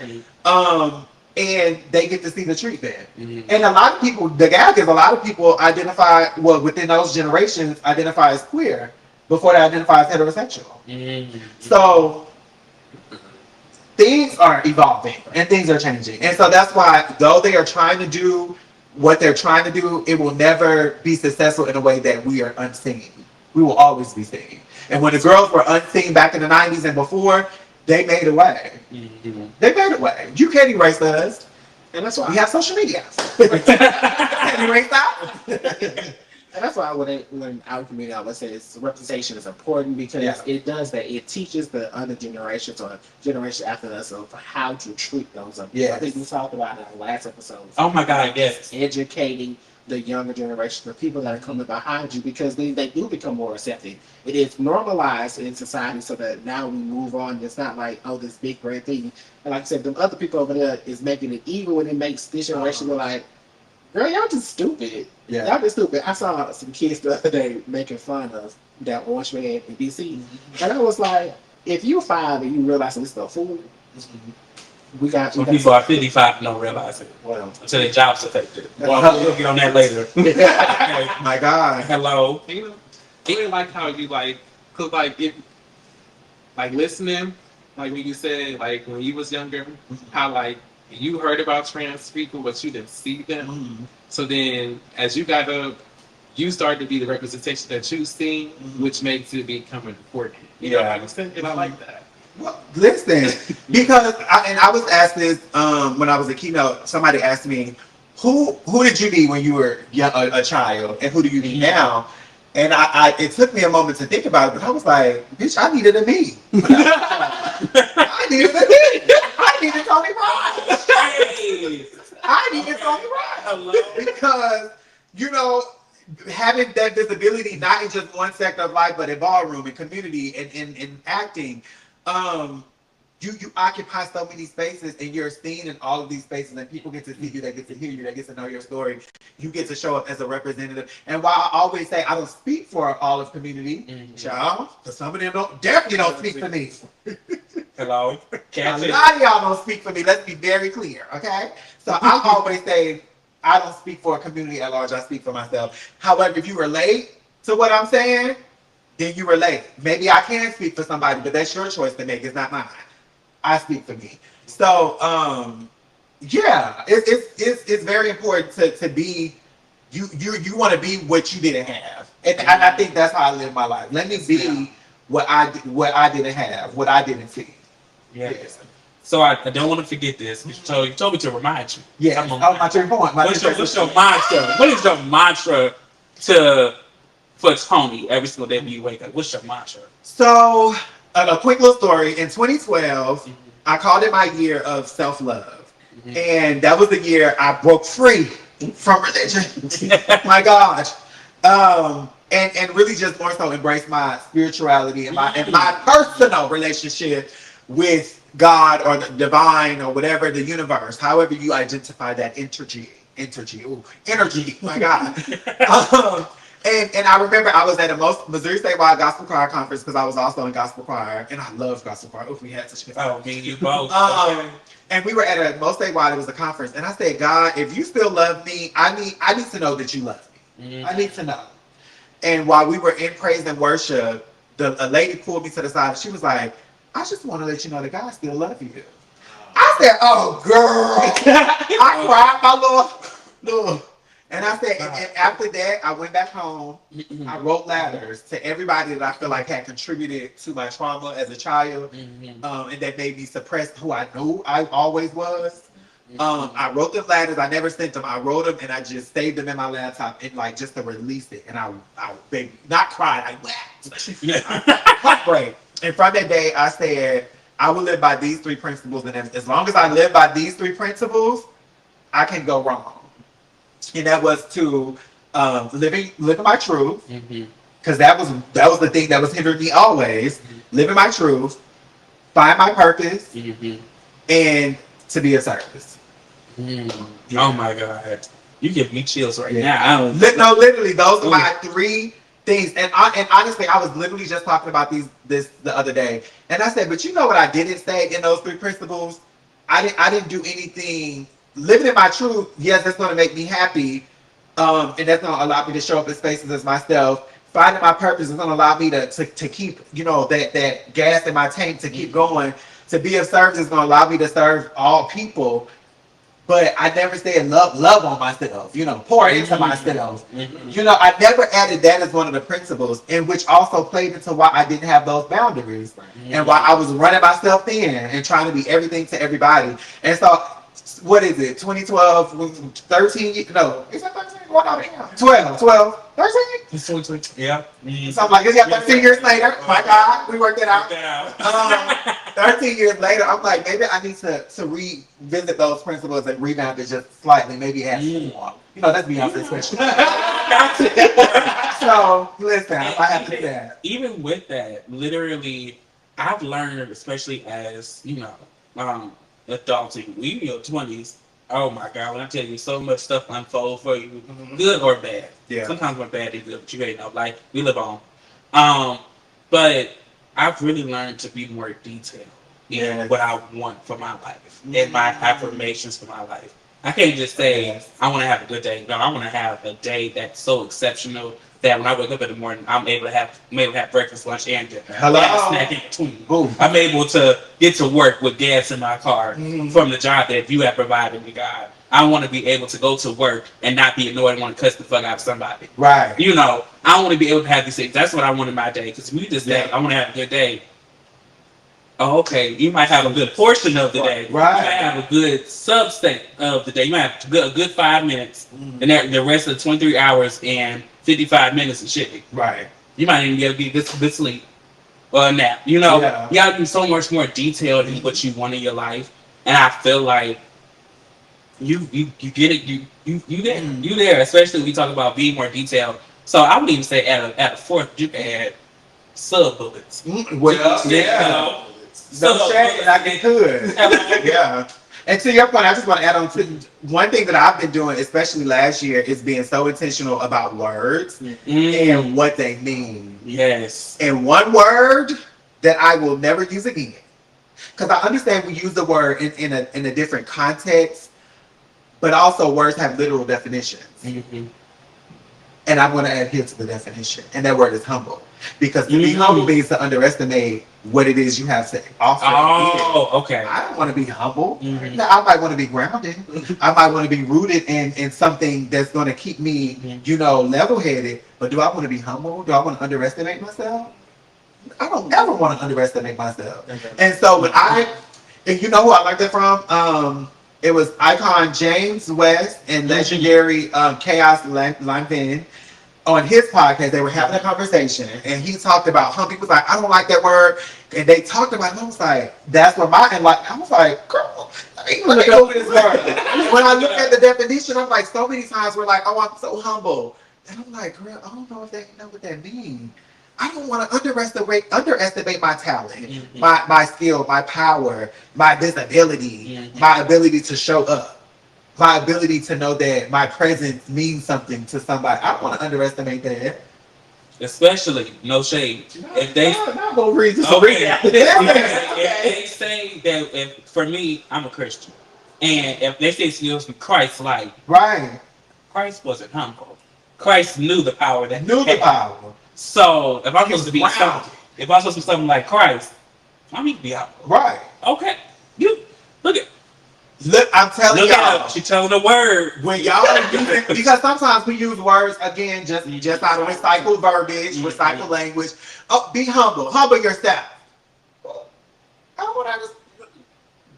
And they get to see the treatment. And a lot of people, the gag is a lot of people identify, well, within those generations, identify as queer before they identify as heterosexual. So things are evolving and things are changing. And so that's why, though they are trying to do what they're trying to do, it will never be successful in a way that we are unseen. We will always be seen. And when the girls were unseen back in the 90s and before, they made a way. They made a way. You can't erase us. And that's why we have social media. Can't erase that. And that's why when our community always says representation is important, because it does that. It teaches the other generations or generation after us of how to treat those other people. I think we talked about it in the last episode. Oh my God, yes. Educating the younger generation, the people that are coming behind you, because they do become more accepting. It is normalized in society so that now we move on. It's not like, oh, this big great thing. And like I said, the other people over there is making it evil, and it makes this generation go like, girl, y'all just stupid. Yeah. Y'all just stupid. I saw some kids the other day making fun of that orange man in DC. And I was like, if you're 5 and you realize this is a fool, some people are 55 and don't realize it. Well, until their job's affected. Well, we'll get on that later. My God. Hello. You know, like how you like, cause like if, like listening, like when you said like when you was younger, how like you heard about trans people but you didn't see them. So then as you got up, you started to be the representation that you seen, which makes it become important. You know what I'm saying? And I like that. Well, listen, because I was asked this when I was a keynote. Somebody asked me, "Who did you need when you were a child, and who do you need now?" And it took me a moment to think about it, but I was like, "Bitch, I needed a me. I needed a me. I needed Toni B. I needed Toni B. Because having that visibility, not in just one sector of life, but in ballroom and community and in acting." You occupy so many spaces, and you're seen in all of these spaces, and people get to see you, they get to hear you, they get to know your story. You get to show up as a representative. And while I always say I don't speak for all of community, child, because some of them definitely don't speak for me. Hello. A lot of y'all don't speak for me. Let's be very clear, okay? So I always say I don't speak for a community at large. I speak for myself. However, if you relate to what I'm saying, then you relate. Maybe I can speak for somebody, but that's your choice to make. It's not mine. I speak for me. So, yeah, it's very important to be. You want to be what you didn't have, and I think that's how I live my life. Let me be what I didn't have, what I didn't see. Yes. So I don't want to forget this. You told me to remind you. Yeah. My turn point. What's your mantra? What is your mantra for Toni every single day when you wake up? What's your mantra? So, a quick little story. In 2012, I called it my year of self-love. And that was the year I broke free from religion. My gosh. And really just more so embraced my spirituality and my personal relationship with God or the divine or whatever, the universe, however you identify that energy, my God. And I remember I was at a Missouri Statewide Gospel Choir Conference because I was also in gospel choir, and I love gospel choir. Oh, we had such a good time. Oh, me and you both. And we were at a most statewide. It was a conference, and I said, God, if you still love me, I need to know that you love me. I need to know. And while we were in praise and worship, a lady pulled me to the side, and she was like, I just want to let you know that God still loves you. I said, oh, girl. I cried my little. And I said, and after that, I went back home. I wrote letters to everybody that I feel like had contributed to my trauma as a child, and that made me suppress who I knew I always was. I wrote them letters. I never sent them. I wrote them, and I just saved them in my laptop, and like just to release it. And I baby, not cried. I wept. Heartbreak. And from that day, I said, I will live by these 3 principles, and as long as I live by these 3 principles, I can go wrong. And that was to living my truth, because that was the thing that was hindering me always. Living my truth, find my purpose, and to be of service. Oh my God, you give me chills right now. No, literally, those are my 3 things. And honestly, I was literally just talking about this the other day, and I said, but you know what I didn't say in those 3 principles? I didn't do anything. Living in my truth, yes, that's going to make me happy, and that's going to allow me to show up in spaces as myself. Finding my purpose is going to allow me to keep, that gas in my tank to keep going. To be of service is going to allow me to serve all people. But I never said love on myself, pour into myself. I never added that as one of the principles, and which also played into why I didn't have those boundaries and why I was running myself thin and trying to be everything to everybody. And so, what is it? 2012, 13? No, is that 13? What are 12, 13? It's 2020. Yeah. So I'm like, it's 13 years later. My God, we worked it out. 13 years later, I'm like, maybe I need to revisit those principles and revamp it just slightly. Maybe add more. That's Beyonce's question. So, listen, I have to do that. Even with that, literally, I've learned, especially as, adulting, we in your 20s, oh my God, when I tell you so much stuff unfold for you, good or bad. Yeah. Sometimes when bad is good, but you already know, like, we live on. But I've really learned to be more detailed in what I want for my life and my affirmations for my life. I can't just say, I want to have a good day. No, I want to have a day that's so exceptional that when I wake up in the morning, I'm able to have breakfast, lunch, and dinner. Hello. Snack in between. Boom. I'm able to get to work with gas in my car from the job that you have provided me, God. I want to be able to go to work and not be annoyed and want to cuss the fuck out of somebody. Right. I want to be able to have these things. That's what I want in my day. Because we just say, I want to have a good day. Oh, okay. You might have a good portion of the day. Right. You might have a good substate of the day. You might have a good 5 minutes. And the rest of the 23 hours and 55 minutes of shit. Right. You might even be able to get good sleep or a nap. You gotta be so much more detailed in what you want in your life. And I feel like you get it. You there. Especially when we talk about being more detailed. So I would even say at a fourth, you can add sub bullets. Well, yeah. No shame, I get good. Yeah. And to your point, I just want to add on to one thing that I've been doing, especially last year, is being so intentional about words and what they mean. Yes. And one word that I will never use again, because I understand we use the word in a different context, but also words have literal definitions. And I'm going to adhere to the definition, and that word is humble. Because to be humble means to underestimate what it is you have to offer. Oh, okay. I don't want to be humble. I might want to be grounded. I might want to be rooted in something that's going to keep me, level-headed. But do I want to be humble? Do I want to underestimate myself? I don't ever want to underestimate myself. And so and you know who I learned that from? It was icon James West and legendary Chaos Langvin. On his podcast, they were having a conversation, and he talked about humble. He was like, I don't like that word. And they talked about it, and I was like, that's what I was like, girl, look over this word. When I look at the definition, I'm like, so many times we're like, oh, I'm so humble. And I'm like, girl, I don't know if they know what that means. I don't want to underestimate my talent, my skill, my power, my visibility, my ability to show up. My ability to know that my presence means something to somebody. I don't want to underestimate that. Especially, no shade. If they say that, for me, I'm a Christian, and if they say skills for Christ, like Christ wasn't humble. Christ knew the power that he had. So if I'm supposed to be something like Christ, I need to be humble. Right. Okay. You look at. Look, I'm telling y'all. She's telling the word. When y'all use it, because sometimes we use words again just out of recycled verbiage, recycled language. Oh, be humble. Humble yourself.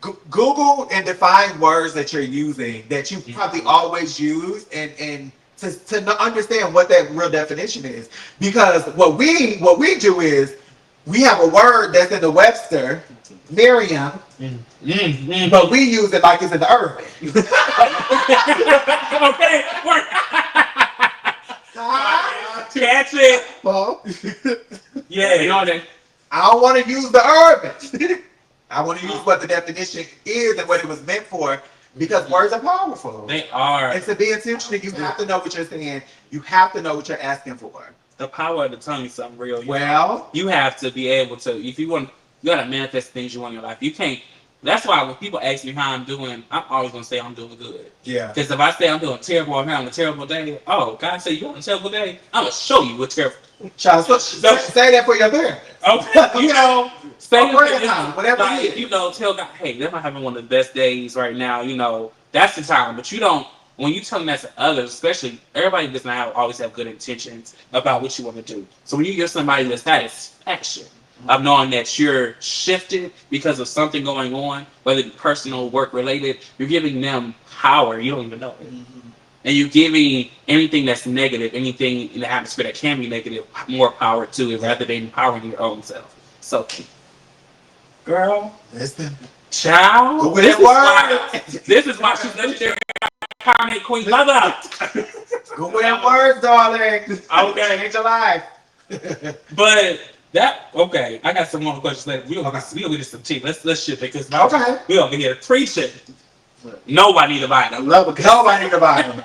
Google and define words that you're using that you probably always use and to understand what that real definition is. Because what we do is we have a word that's in the Webster, Merriam, but we use it like it's in the Urban. Okay, work. Catch it. Well, yeah, I don't want to use the Urban. I want to use what the definition is and what it was meant for, because words are powerful. They are. And to be intentional, you have to know what you're saying. You have to know what you're asking for. The power of the tongue is something real. You have to be able to, if you want, you gotta manifest things you want in your life. You can't. That's why when people ask me how I'm doing, I'm always gonna say I'm doing good. Yeah. Because if I say I'm doing terrible, I'm having a terrible day. Oh, God say you having a terrible day. I'm gonna show you what terrible. Child, say that for your parents. Okay, say whatever it is. Tell God, hey, they're not having one of the best days right now. That's the time. But you don't. When you tell them that to others, especially everybody does not always have good intentions about what you want to do. So when you give somebody the satisfaction of knowing that you're shifted because of something going on, whether it be personal, work related, you're giving them power. You don't even know it. Mm-hmm. And you're giving anything that's negative, anything in the atmosphere that can be negative, more power to it rather than empowering your own self. So, girl, listen, child, this is why she's legendary comment queen mother. Go with them words, darling. Okay, change your life. But okay, I got some more questions later. We'll get some tea. Let's shift it because we over here preaching. Nobody need to buy them. Nobody need to buy them.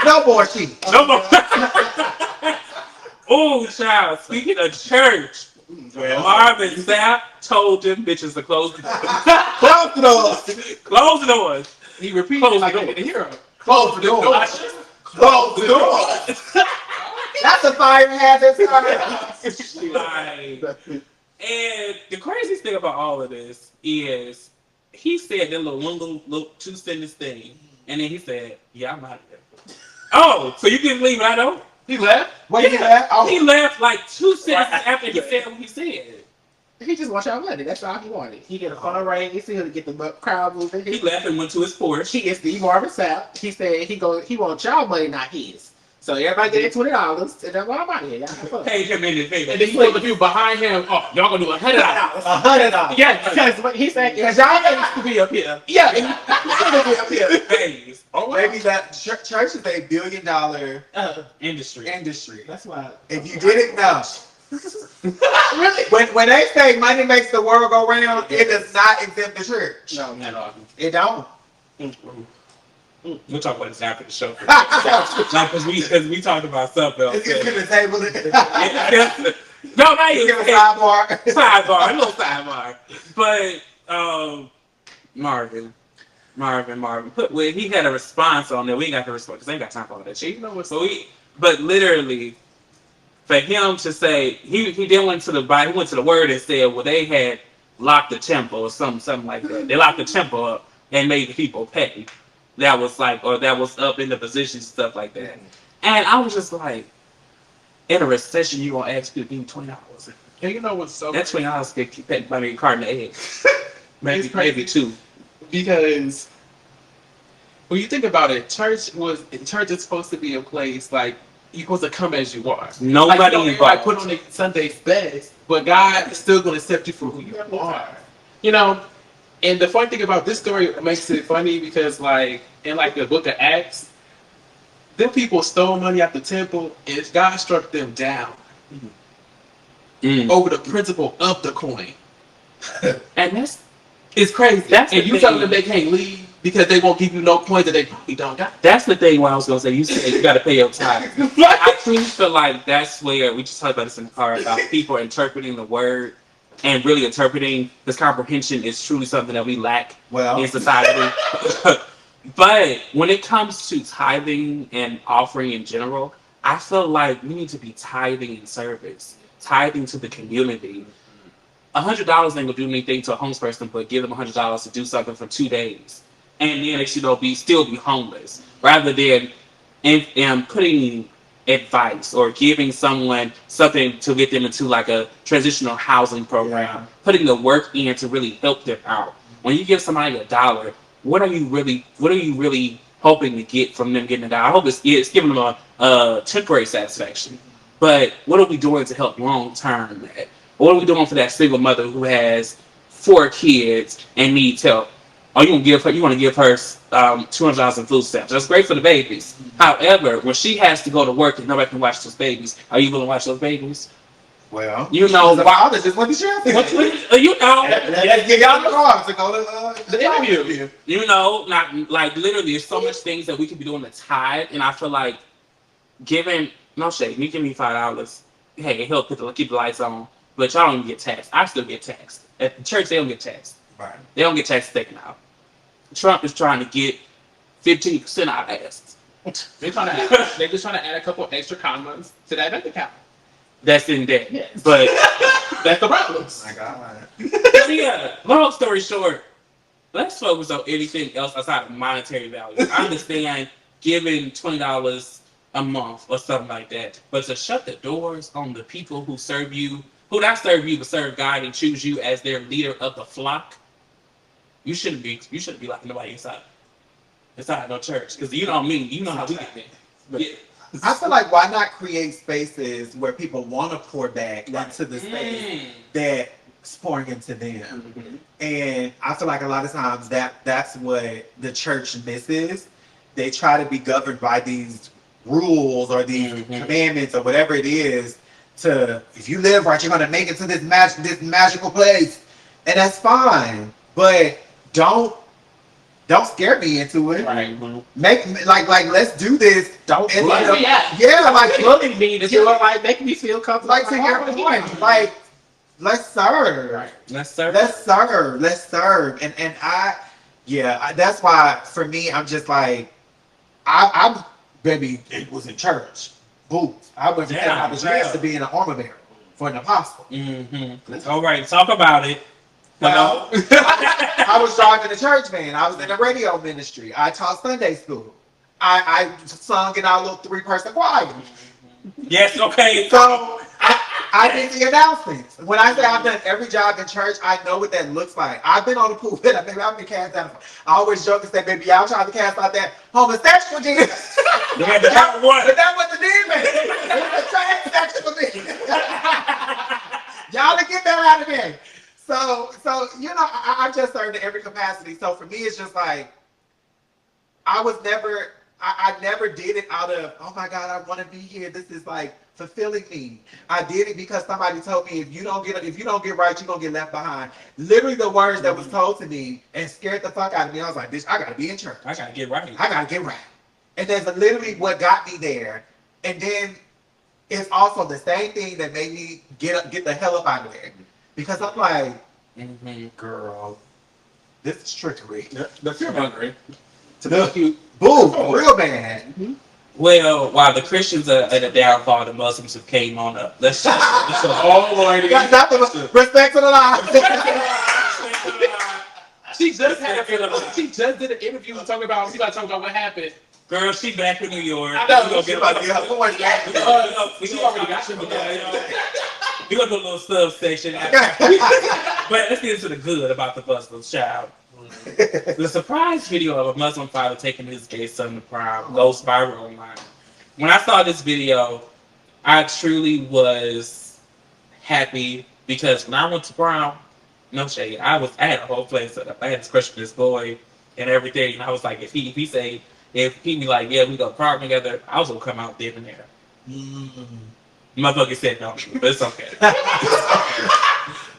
No more tea. No more. Oh, child. Speaking of church, Marvin Sapp told them bitches to close the doors. Close the doors. Close the doors. He repeated it like a hero. Close the doors. Close the doors. That's a fire hazard. And the craziest thing about all of this is he said that little two-sentence thing, and then he said, "Yeah, I'm out of here." Oh, so you didn't leave? I don't. He left. Wait, he left? Oh. He left like 2 sentences after he said what he said. He just wants y'all money. That's all he wanted. He get a fundraise. He to get the crowd moving. He left and went to his porch. He is the Marvin Sapp. He said he wants y'all money, not his. So everybody get $20, and that's why I'm out of here. Y'all paid him in his favor. And then he told the people behind him, "Oh, y'all gonna do $100." $100. Yeah, because he said, "Because y'all used to be up here." Yeah, he used to be up here. Pays. Maybe that church is a $1 billion industry. That's why. If you didn't know. Really? When they say money makes the world go round, it does not exempt the church. No, not at all. It don't. We'll talk about this after the show. Because we talked about something else. Let's get to the table. No, not even. Give a sidebar. A little sidebar. But Marvin. He had a response on there. We ain't got the response because I ain't got time for all that shit. But literally, for him to say he then went to the Bible, he went to the Word and said, well, they had locked the temple or something like that. They locked the temple up and made the people pay. That was up in the positions, stuff like that. And I was just like, in a recession, you gonna ask people to give you $20. And you know what's so that $20 get keep paid by me a carton of eggs. maybe 2. Because when you think about it, church is supposed to be a place like you're supposed to come as you are. Nobody involved. Put on the Sunday's best, but God is still gonna accept you for who you are. And the funny thing about this story makes it funny because, like, in like the book of Acts, them people stole money out the temple and God struck them down over the principle of the coin. And it's crazy. And you tell them they can't leave because they won't give you no coins that they probably don't got. That's the thing what I was going to say. You said you got to pay your tithe. I truly feel like that's where, we just talked about this in the car, about people interpreting the word. And really interpreting this comprehension is truly something that we lack in society. But when it comes to tithing and offering in general, I feel like we need to be tithing in service, tithing to the community. $100 ain't gonna do anything to a homeless person, but give them $100 to do something for 2 days, and then they should still be homeless, rather than putting advice or giving someone something to get them into like a transitional housing program, putting the work in to really help them out. When you give somebody $1, what are you really hoping to get from them getting $1? I hope it's giving them a temporary satisfaction. But what are we doing to help long term that? What are we doing for that single mother who has 4 kids and needs help? Or you want to give her $200 in food stamps. That's great for the babies. However, when she has to go to work and nobody can watch those babies, are you going to watch those babies? Well, you know, wow, this is what the sheriff let's get y'all the car to go to the interview. You know, not like literally, there's so much things that we could be doing to tithe, and I feel like giving no shade. You give me $5. Hey, it help keep the lights on. But y'all don't even get taxed. I still get taxed. At the church, they don't get taxed. Right. They don't get taxes taken out. Trump is trying to get 15% out of asses. They're just trying to add a couple extra commas to that bank account. That's in debt. Yes. But That's the problem. Oh my God. yeah, long story short, let's focus on anything else outside of monetary value. I understand giving $20 a month or something like that, but to shut the doors on the people who serve you, who not serve you but serve God and choose you as their leader of the flock, you shouldn't be like nobody inside no church, because you know me, you know how we get there. Yeah. I feel like why not create spaces where people want to pour back into the space that's pouring into them. Mm-hmm. And I feel like a lot of times that's what the church misses. They try to be governed by these rules or these commandments or whatever it is. To, if you live right, you're gonna make it to this magical place, and that's fine. But don't scare me into it. Right. Make like let's do this. Don't and, look me up. Yeah, like Looking me to like make me feel comfortable. like to your point, like let's serve. Right. Let's serve. Let's serve. And that's why for me I'm just like I'm baby. It was in church. Boots. I went from I was raised to being an armor bearer for an apostle. Mm-hmm. All right, talk about it. Well, I was driving a church van. I was in a radio ministry. I taught Sunday school. I sung in our little 3-person choir. Yes, okay. So I did the announcements. When I say I've done every job in church, I know what that looks like. I've been on the pulpit. I've been cast out. I always joke and say, baby, y'all trying to cast out that homosexual demon. But that was the demon. It was a transsexual demon. Y'all to get that out of there. So you know, I just served in every capacity. So for me, it's just like I never did it out of, oh my God, I want to be here. This is like fulfilling me. I did it because somebody told me if you don't get right, you're gonna get left behind. Literally the words that was told to me and scared the fuck out of me. I was like, bitch, I gotta be in church. I gotta get right. And that's literally what got me there. And then it's also the same thing that made me get the hell up out of there. Because I'm like, girl, this is trickery. That's your hungry. To make you boom, real bad. Well, while the Christians are at a downfall, the Muslims have came on up. Let's oh Lord, respect to the line. She just did an interview talking about what happened. Girl, she back in New York. I know. She already got We gonna do a little subsection. But let's get into the good about the Muslims, child. The surprise video of a Muslim father taking his gay son to prom goes viral online. When I saw this video, I truly was happy because when I went to prom, no shade, I had a whole place set up. I had this crush for this boy and everything, and I was like, if he be like, yeah, we go prom together, I was gonna come out there and there. Motherfucker said no, but it's okay.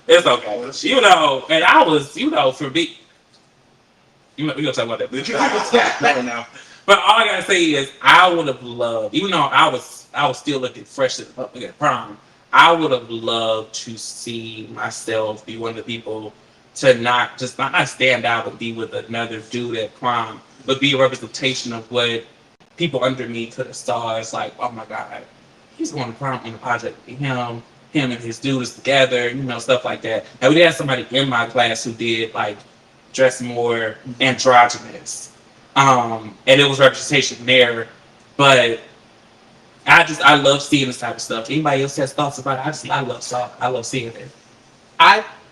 It's okay. You know, and I was, you know, for me, we gonna talk about that. No. But all I gotta say is, I would have loved, even though I was still looking fresh at prom, I would have loved to see myself be one of the people to not stand out but be with another dude at prom, but be a representation of what people under me could have saw as like, oh my God, he's going to prom on the project with him and his dudes together, you know, stuff like that. And we had somebody in my class who did like dress more androgynous. And it was representation there. But I love seeing this type of stuff. Anybody else has thoughts about it? I love seeing it.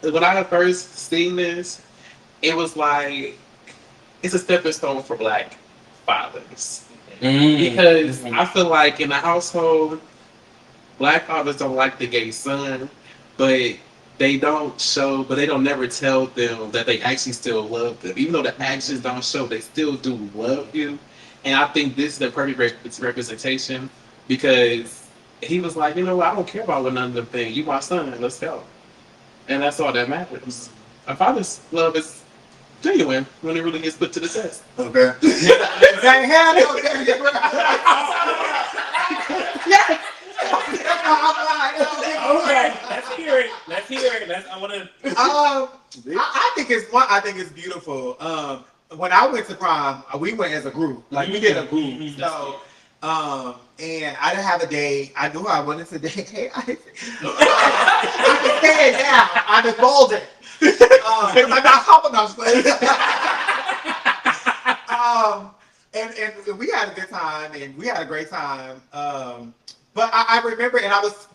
When I first seen this, it was like it's a stepping stone for Black fathers. Because I feel like in the household, Black fathers don't like the gay son, but they don't never tell them that they actually still love them. Even though the actions don't show, they still do love you. And I think this is the perfect representation because he was like, you know what, I don't care about what none of them think. You my son, let's go. And that's all that matters. A father's love is genuine when it really gets put to the test. Okay. Yes. Okay, let's hear it. Let's hear it. I want to. I think it's beautiful. When I went to prom, we went as a group. Like we did a group. So, and I didn't have a date. I knew I wanted to date. Hey, I can say it now. I divulged it. I'm not helping us, and we had a good time, and we had a great time. But I remember, and I was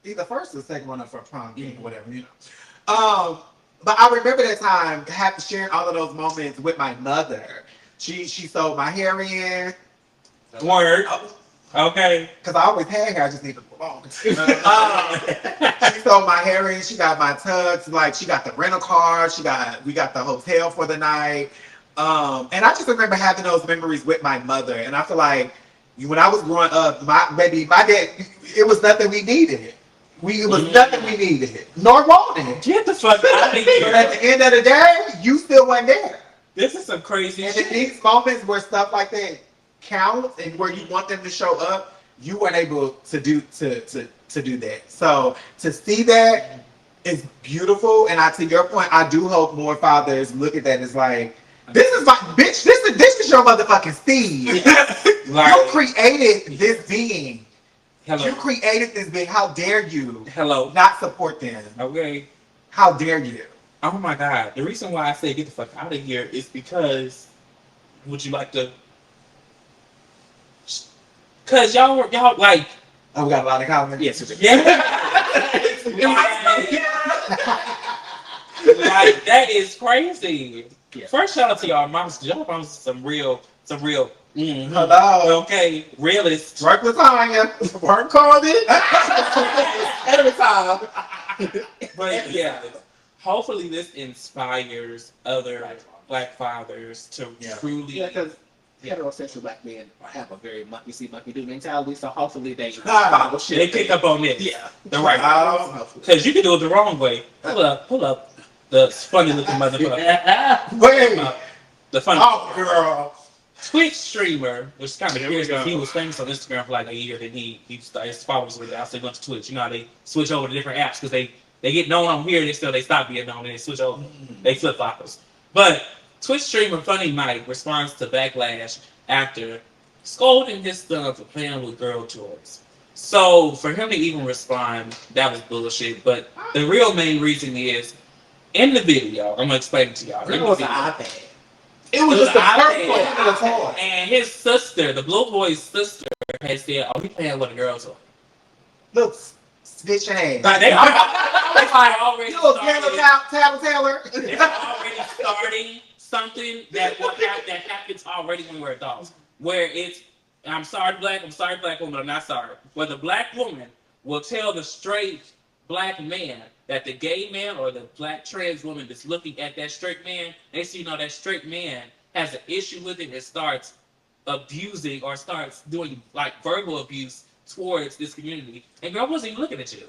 either first or second one up for prom game, whatever, you know. But I remember that time sharing all of those moments with my mother. She sewed my hair in. Word. Okay. Because I always had hair, I just need to move on. She sewed my hair in. She got my tugs. Like she got the rental car. We got the hotel for the night. And I just remember having those memories with my mother. And I feel like when I was growing up, my dad, it was nothing we needed. It was nothing we needed, nor wanted. Get the fuck out of here. But at the end of the day, you still weren't there. This is some crazy and shit. in these moments where stuff like that counts and where you want them to show up, you weren't able to do that. So to see that is beautiful. And to your point, I do hope more fathers look at that as like, this is my bitch. This is your motherfucking seed. Like, you created this being. Hello. You created this being. How dare you? Hello. Not support them. Okay. How dare you? Oh my God. The reason why I say get the fuck out of here is because would you like to? Cause y'all like. Oh, we got a lot of comments. Yes. Yeah. Like that is crazy. Yeah. First, shout out to y'all moms. Y'all moms some real. Hello. Okay, realist. Work with Tanya. Work called it. Every time. But yeah, hopefully this inspires other black fathers to truly. Yeah, because heterosexual black men have a very monkey see, monkey do mentality. So hopefully they follow shit. They pick up on this. Yeah, the right way. Because you can do it the wrong way. Pull up. The funny looking motherfucker. Wait. The funny. Oh, girl. Twitch streamer, which is kind of curious because he was famous on Instagram for like a year, then he started, his followers were down, so he went to Twitch. You know how they switch over to different apps because they get known on here, they stop being known, and they switch over. They flip floppers. But Twitch streamer Funny Mike responds to backlash after scolding his son for playing with girl toys. So for him to even respond, that was bullshit. But the real main reason is, in the video, I'm gonna explain it to y'all. It was an iPad. It was just a purple. And his sister, the blue boy's sister, had said, "Oh, we playing with a girl toy." Look, bitch ass. Like, they already you little Taylor. They're already starting something that happens already when we're adults. Where it's, I'm sorry, black woman, I'm not sorry. Where the black woman will tell the straight black man that the gay man or the black trans woman that's looking at that straight man, they see, that straight man has an issue with it and starts abusing or starts doing like verbal abuse towards this community. And girl wasn't even looking at you.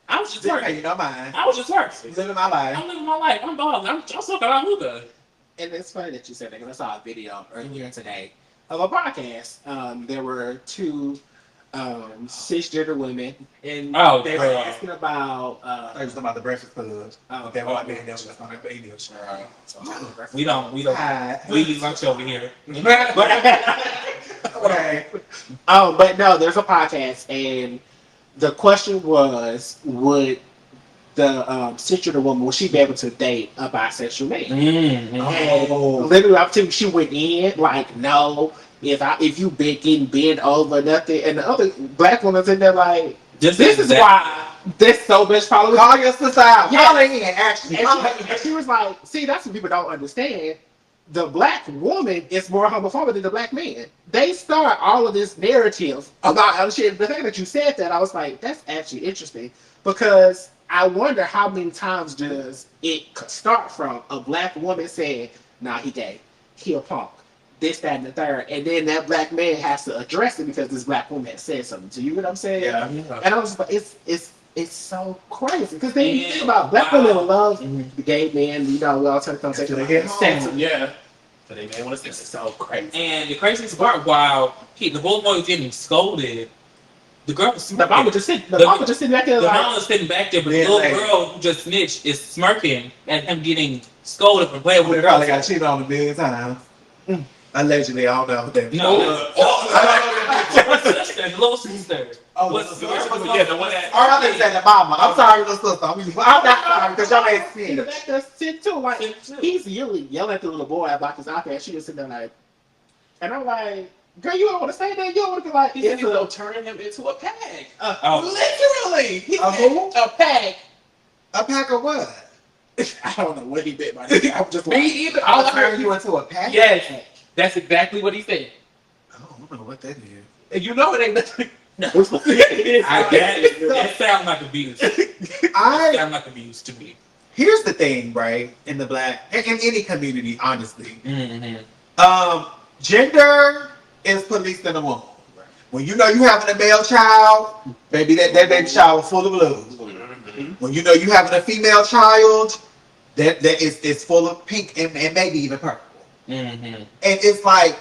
I was just working. You know mine. I was just working. Living my life. I'm living my life. I'm balling. I'm smoking on hookah. And it's funny that you said that because I saw a video earlier today of a podcast. There were two cisgender women, and they were asking about. I was talking about the Breakfast Club. That white man that was on the baby. We don't. We eat lunch over here. Okay. But no, there's a podcast, and the question was, would the cisgender woman, would she be able to date a bisexual man? And literally, I'm telling you, she went in like, no. If you getting bent over nothing, and the other black woman's in there like, this is why this so much followers. Call your sister out. Call her in, actually. And she was like, see, that's what people don't understand. The black woman is more homophobic than the black man. They start all of this narrative about other shit. The fact that you said that, I was like, that's actually interesting, because I wonder how many times does it start from a black woman saying, nah, he gay, he a punk, this, that, and the third, and then that black man has to address it because this black woman has said something to you. You know what I'm saying? Yeah. And I was like, it's so crazy because then you think about black women love the gay man. We all turn conversation. Yeah. So they may want to it's so crazy. And the craziest part, while the little boy was getting scolded, the girl was smirking. The mom was just sitting back there. The mom was sitting back there, but the little girl who just snitched is smirking at him getting scolded for playing with the girl. They got cheated on a million times. Allegedly, I don't know. No. The little sister. Oh, was the one that. I understand the mama. I'm sorry, little sister. I'm not sorry because y'all ain't seen in the back there sitting too. Like he's yelling at the little boy about his iPad. She was sitting there like, and I'm like, girl, you don't want to say that. You don't want to be like, it's turning him into a peg. Literally, he's a peg. A pack of what? I don't know what he meant by that. I'm just me either. I'll turn you into a pack. Yes, that's exactly what he said. I don't know what that is. And you know it ain't nothing. No. That sounds like abuse. Sounds like abuse to me. Here's the thing, right? In the black, in any community, honestly, gender is policed in the womb. When you know you having a male child, baby, that baby child is full of blues. When you know you having a female child, that is full of pink and maybe even purple. And it's like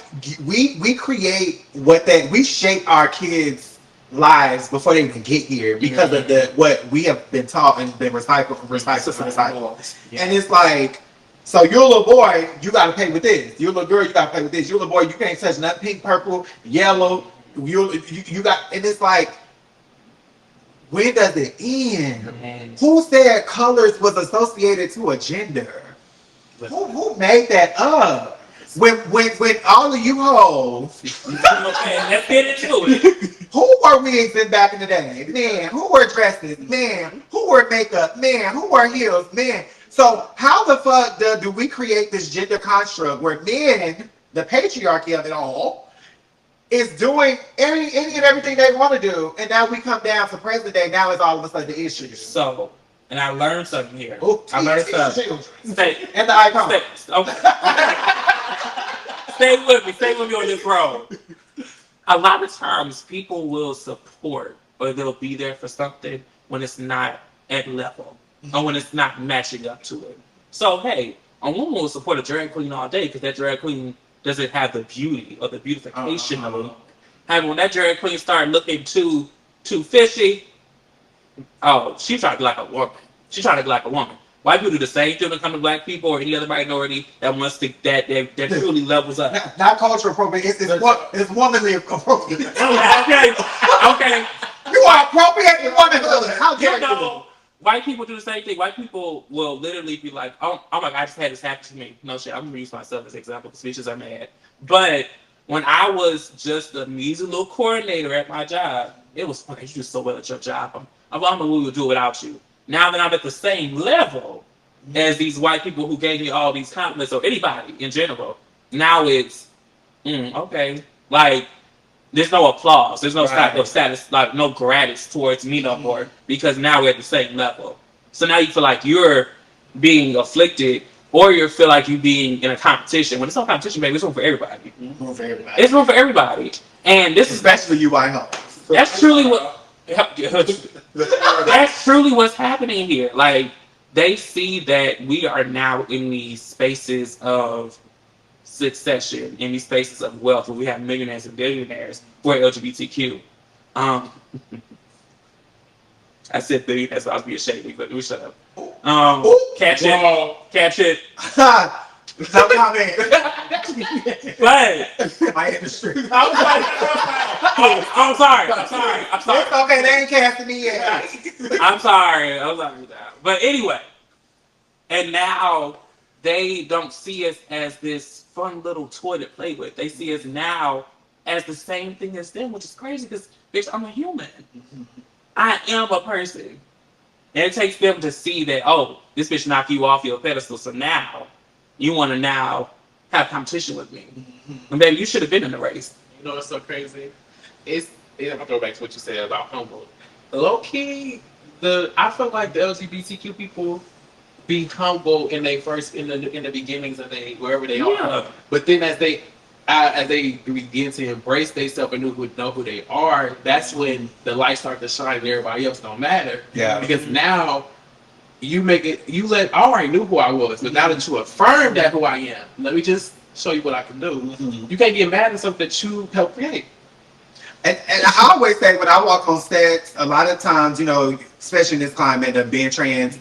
we create we shape our kids' lives before they even get here because of what we have been taught and been recycled. And it's like, so you're a little boy, you gotta play with this. You're a little girl, you gotta play with this. You're a little boy, you can't touch nothing pink, purple, yellow. You got, and it's like, when does it end? Who said colors was associated to a gender? Who made that up? When all of you hoes, let's get into it. Who wore wigs in back in the day? Man, who wore dresses? Man, who wore makeup? Man, who wore heels? Man. So how the fuck do we create this gender construct where men, the patriarchy of it all, is doing any and everything they want to do, and now we come down to present day. Now it's all of a sudden the issue. So, and I learned something here. I learned something. And the icon. Stay with me on this road. A lot of times, people will support or they'll be there for something when it's not at level or when it's not matching up to it. So, hey, a woman will support a drag queen all day because that drag queen doesn't have the beauty or the beautification of it. And when that drag queen started looking too fishy, she tried to be like a woman. She tried to be like a woman. White people do the same thing when it comes to black people or any other minority that wants to that truly levels up. Not cultural appropriate. It's womanly appropriate. Okay. You are appropriating womanhood. How dare you? White people do the same thing. White people will literally be like, oh my God, I just had this happen to me. No shit, I'm going to use myself as an example because bitches are mad. But when I was just a measly little coordinator at my job, it was funny. You do so well at your job. I don't know what we would do without you. Now that I'm at the same level as these white people who gave me all these compliments, or anybody in general, now it's, okay. Like, there's no applause. There's no status, like no gratis towards me no more because now we're at the same level. So now you feel like you're being afflicted or you feel like you're being in a competition. When it's no competition, baby, it's room for everybody. It's room for everybody. And this especially you, I know. That's truly what... That's truly what's happening here. Like, they see that we are now in these spaces of succession, in these spaces of wealth, where we have millionaires and billionaires who are LGBTQ. I said billionaires, so I was being shady, but we shut up. Catch it. No comment. But my industry. I'm sorry. It's okay, they ain't casting me yet. I'm sorry. But anyway, and now they don't see us as this fun little toy to play with. They see us now as the same thing as them, which is crazy because, bitch, I'm a human. I am a person. And it takes them to see that, oh, this bitch knocked you off your pedestal, so now you want to now have competition with me. And baby, you should have been in the race. You know what's so crazy? I'll go back to what you said about humble. Low key, I feel like the LGBTQ people be humble in the beginnings of wherever they are. But then as they begin to embrace themselves and know who they are, that's when the light starts to shine and everybody else don't matter. Yeah. Because now I already knew who I was, but now that you affirm that who I am, let me just show you what I can do. You can't get mad at something that you helped create. And I always say when I walk on sets, a lot of times, you know, especially in this climate of being trans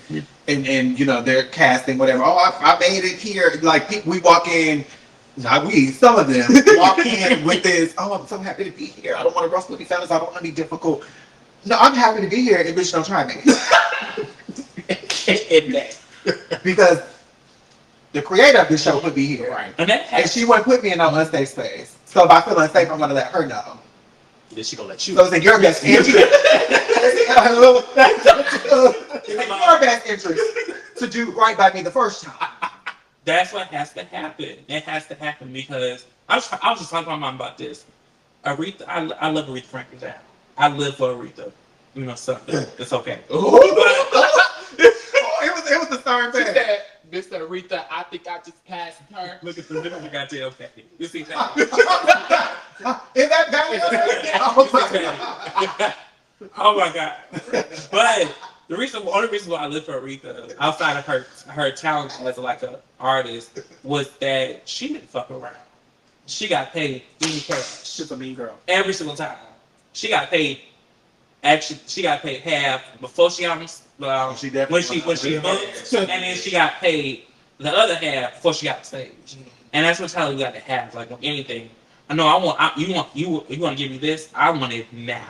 and you know, they're casting whatever. Oh, I made it here. Like we walk in, not we, some of them walk in with this, oh, I'm so happy to be here. I don't want to rustle with these fellas. I don't want to be difficult. No, I'm happy to be here and bitch don't try me. Because the creator of the show put me here. Right. And she wouldn't put me in no unsafe space. So if I feel unsafe, I'm gonna let her know. Then she gonna let you. So it's in your best interest. It's in your best interest to do right by me the first time. That's what has to happen. It has to happen because I was just talking to my mom about this. Aretha, I love Aretha Franklin down. I live for Aretha. You know something. It's okay. It was the third thing. Mr. Aretha, I think I just passed her. Look at the middle of the goddamn patty. You see that? Is that bad? Oh my god. But the only reason why I live for Aretha, outside of her talent as like an artist, was that she didn't fuck around. She got paid in cash. She's a mean girl. Every single time. She got paid. Actually, she got paid half before she when she booked, and then she got paid the other half before she got to stage. And that's what talent you got to have. Like on anything, I know you want to give me this. I want it now.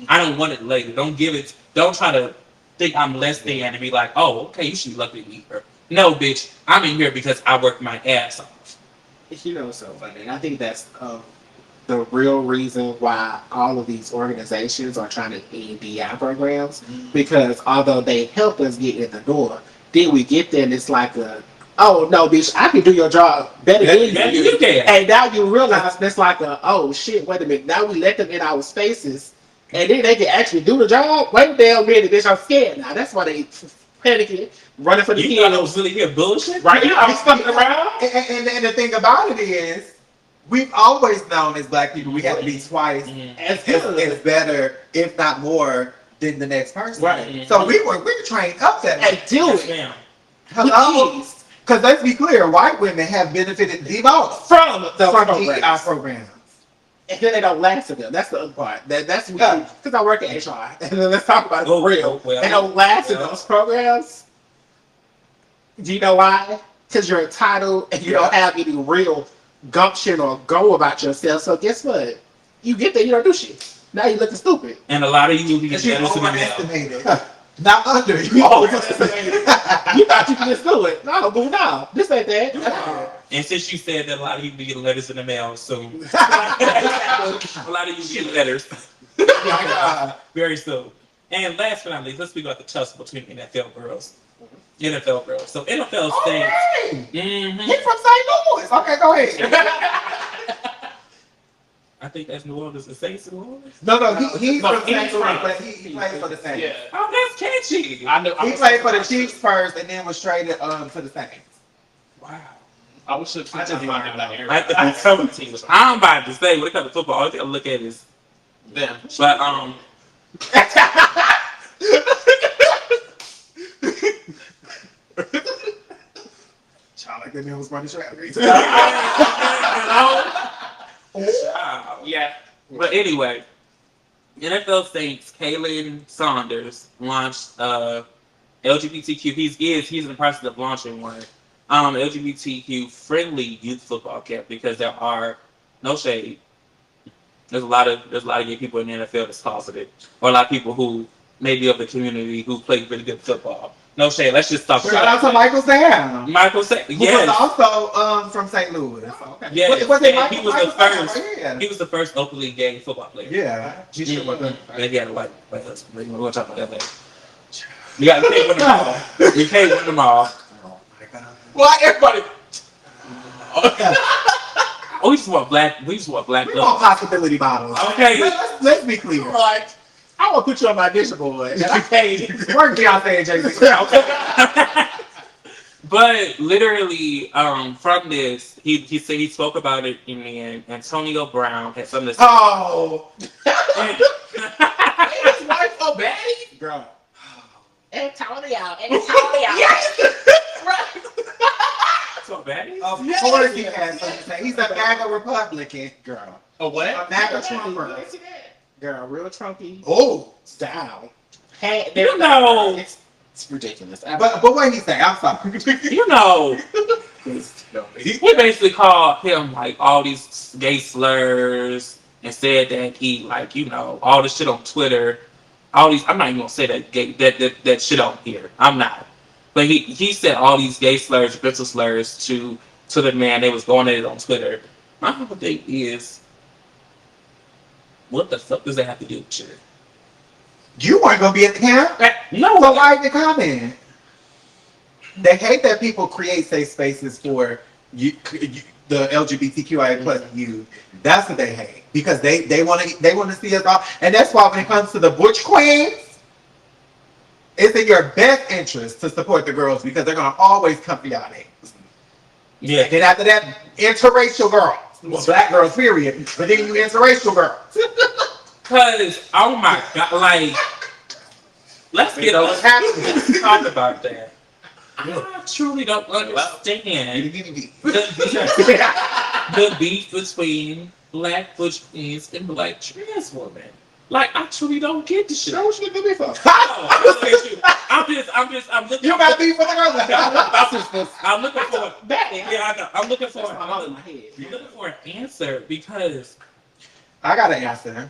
I don't want it later. Don't give it. Don't try to think I'm less than and be like, oh, okay, you should be lucky to meet her. No, bitch, I'm in here because I worked my ass off. You know, so funny. I think that's the real reason why all of these organizations are trying to end DI programs, because although they help us get in the door, then we get there and it's like oh no, bitch, I can do your job better than you can. And now you realize that's like oh shit, wait a minute, now we let them in our spaces and then they can actually do the job. Wait a damn minute, bitch, I'm scared now. That's why they panicking, running for the kids. You thought I was really here bullshit? Right, I was fucking around. And the thing about it is, we've always known as black people we have to be twice as better, if not more, than the next person. Right. So we were trained up that and do it. Ma'am. Hello. Because let's be clear, white women have benefited the most from DEI programs. And then they don't last to them. That's the other part. That's because I work at HR. And then let's talk about it for real. They don't last in those programs. Do you know why? Because you're entitled and you don't have any real gumption or go about yourself. So guess what? You get there, you don't do shit. Now you're looking stupid. And a lot of you get better overestimated. Not under. You overestimated. You thought you could just do it. No, boo, no. This ain't that. And since you said that a lot of you be getting letters in the mail soon, a lot of you get letters very soon. And last but not least, let's speak about the tussle between NFL girls. NFL girls. So NFL stands. He's from St. Louis. Okay, go ahead. I think that's New Orleans. The Saints in New Orleans? No, he's from St. Louis, but he played for the Saints. Yeah. Oh, that's catchy. I know. He played for the Chiefs first, and then was traded to the Saints. Wow. I wish I just mind that area. I'm about to say, when it comes to football, all you gotta look at is them. But Child like that man was running track. Yeah. But anyway, NFL Saints, Kalen Saunders launched LGBTQ. He's in the process of launching one LGBTQ friendly youth football camp because there are no shade. There's a lot of gay people in the NFL that's closeted, or a lot of people who may be of the community who play really good football. No shade. Let's just talk. Shout out to Michael Sam. Michael Sam, yes. Who was also from St. Louis. Okay. Yes. He was the first. He was the first openly gay football player. Yeah. He had a white husband. We'll talk about that later. You can't win them all. You can't win them all. Oh my god. Why everybody? We just want black. We want possibility bottles. Okay. Let's be clear. Like, I want to put you on my dish board. And I can't work Beyonce and Jay-Z. But literally, from this, he said he spoke about it in the end. Antonio Brown had something to say. Oh. His wife so bad, girl. Antonio. Yes. So about baddies? Of course he has something to say. He's a MAGA Republican. Girl. A what? A MAGA Trumper. Girl, real Trumpy. Oh. Down. Hey, You know. It's ridiculous. But what he say? I'm sorry. You know. We basically called him like all these gay slurs and said that he like, you know, all this shit on Twitter. All these, I'm not even gonna say that shit on here. I'm not. But he said all these gay slurs, mental slurs to the man. They was going at it on Twitter. My whole thing is, what the fuck does that have to do with shit? You weren't gonna be at the camp? No. So why did they comment? They hate that people create safe spaces for you, the LGBTQIA plus youth. That's what they hate because they want to see us all, and that's why when it comes to the butch queens, it's in your best interest to support the girls because they're gonna always come for y'all names. Yeah. And then after that, interracial girls, well, black girls, period. But then you interracial girls. Cause oh my god, like let's talk about that. I truly don't understand the beef between black butch queens and black trans women. Like I truly don't get the shit. What you gonna be for? I'm looking. You got beef for the girls. I'm looking for. Yeah, I know. I'm looking for. I'm looking for an answer because I got an answer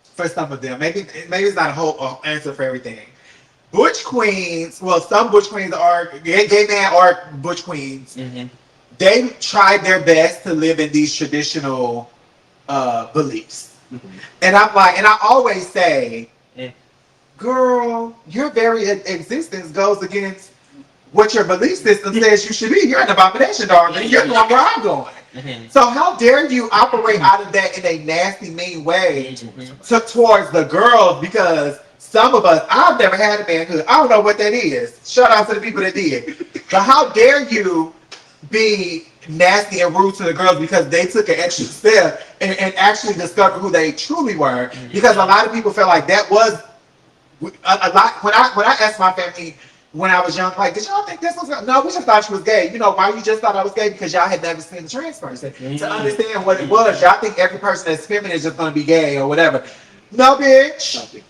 for some of them. Maybe it's not a whole answer for everything. Butch queens, well, some butch queens are gay men are butch queens. Mm-hmm. They tried their best to live in these traditional beliefs. Mm-hmm. And I'm like, and I always say, girl, your very existence goes against what your belief system says you should be. You're an abomination, darling. You're going where I'm going. Mm-hmm. So how dare you operate out of that in a nasty, mean way towards the girls? Because some of us, I've never had a manhood. I don't know what that is. Shout out to the people that did. But how dare you be nasty and rude to the girls because they took an extra step and actually discovered who they truly were? Because a lot of people felt like that was a lot. When I asked my family when I was young, like, did y'all think this was? No, we just thought she was gay. You know why you just thought I was gay? Because y'all had never seen the trans person to understand what it was. Y'all think every person that's feminine is just going to be gay or whatever. No, bitch.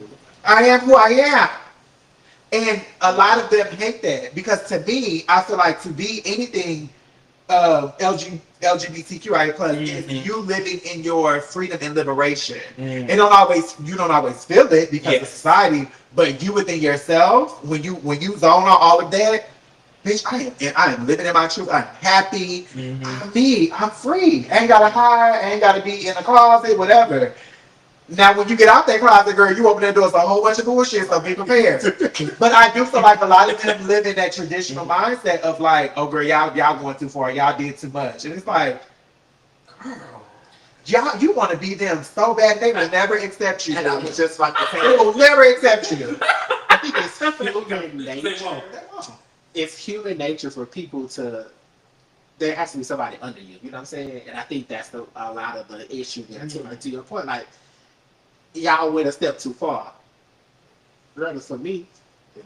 I am who I am. And a lot of them hate that because to me, I feel like to be anything LGBTQIA plus is you living in your freedom and liberation. And you don't always feel it because of society, but you within yourself, when you zone on all of that, bitch, I am living in my truth. I'm happy. I'm me. I'm free. I ain't gotta hide. I ain't gotta be in a closet, whatever. Now, when you get out that closet, girl, you open that door, it's a whole bunch of bullshit, so be prepared. But I do feel like a lot of them live in that traditional mindset of like, oh, girl, y'all going too far. Y'all did too much. And it's like, girl, you want to be them so bad, they will never accept you. And I was just like, they will never accept you. I think it's human nature. It's human nature for people to, there has to be somebody under you. You know what I'm saying? And I think that's a lot of the issue there, to your point. Like, y'all went a step too far. Rather for me,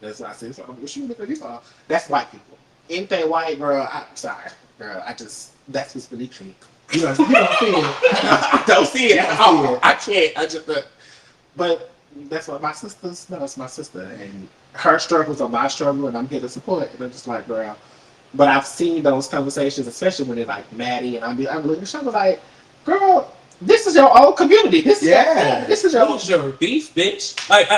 that's why I say, so what you looking for? That's white people. Anything white, girl, I'm sorry, girl. That's what's beneath me. You don't see it. I don't see it. I can't. I just. But that's what my sister's. No, it's my sister, and her struggles are my struggle, and I'm here to support. And I'm just like, girl. But I've seen those conversations, especially when they're like Maddie, and I'm looking. She was like, girl. This is your own community. This is your beef, bitch. Like,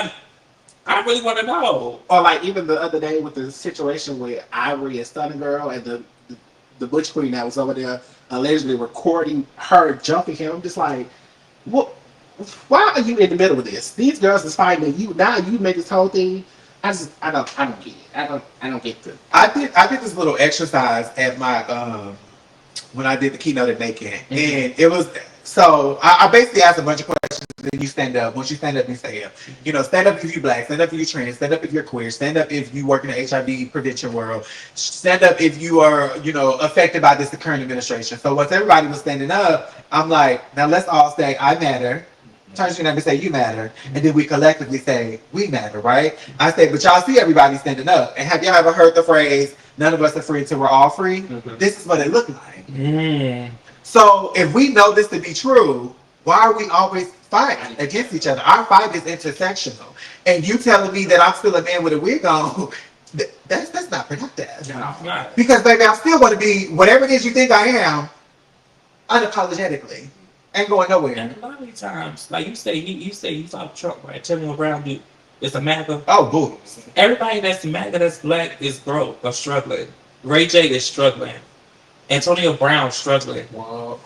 I really want to know. Or like even the other day with the situation with Ivory and Stunning Girl and the Butch Queen that was over there allegedly recording her jumping him. Just like, what? Why are you in the middle of this? These girls is fighting you. Now you make this whole thing. I don't get it. I don't get it. I did this little exercise at my when I did the keynote at NACAN, and it was. So I basically asked a bunch of questions, and you stand up. Once you stand up, you stay up. You know, stand up if you're black, stand up if you're trans, stand up if you're queer, stand up if you work in the HIV prevention world, stand up if you are, you know, affected by this current administration. So once everybody was standing up, I'm like, now let's all say, I matter. Turn to your neighbor and say, you matter. And then we collectively say, we matter, right? I say, but y'all see everybody standing up. And have y'all ever heard the phrase, none of us are free until we're all free. This is what it looked like. So if we know this to be true, why are we always fighting against each other? Our fight is intersectional. And you telling me that I'm still a man with a wig on, that's not productive. No, not. Because baby, I'm still going to be whatever it is you think I am, unapologetically. Ain't going nowhere. And a lot of times, like you say he's off Trump, right? Tell me what Brown do. It's a MAGA. Oh, boo. Everybody that's MAGA that's black is broke or struggling. Ray J is struggling. Antonio Brown struggling. Well,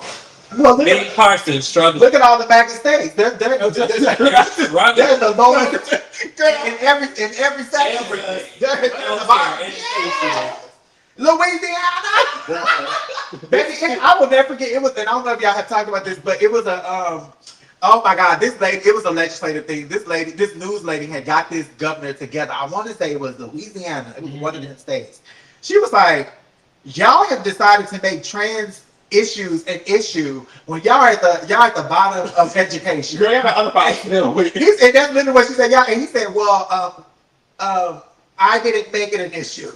Benny Carson struggling. look at all the MAGA states. They're the lowest in every state. Louisiana. Baby, I will never forget. It was, and I don't know if y'all have talked about this, but it was a oh my God, this lady, it was a legislative thing. This news lady had got this governor together. I want to say it was Louisiana. It was one of the states. She was like, y'all have decided to make trans issues an issue when y'all at the bottom of education. Girl, other And that's literally what she said. Y'all, and he said, well, I didn't make it an issue.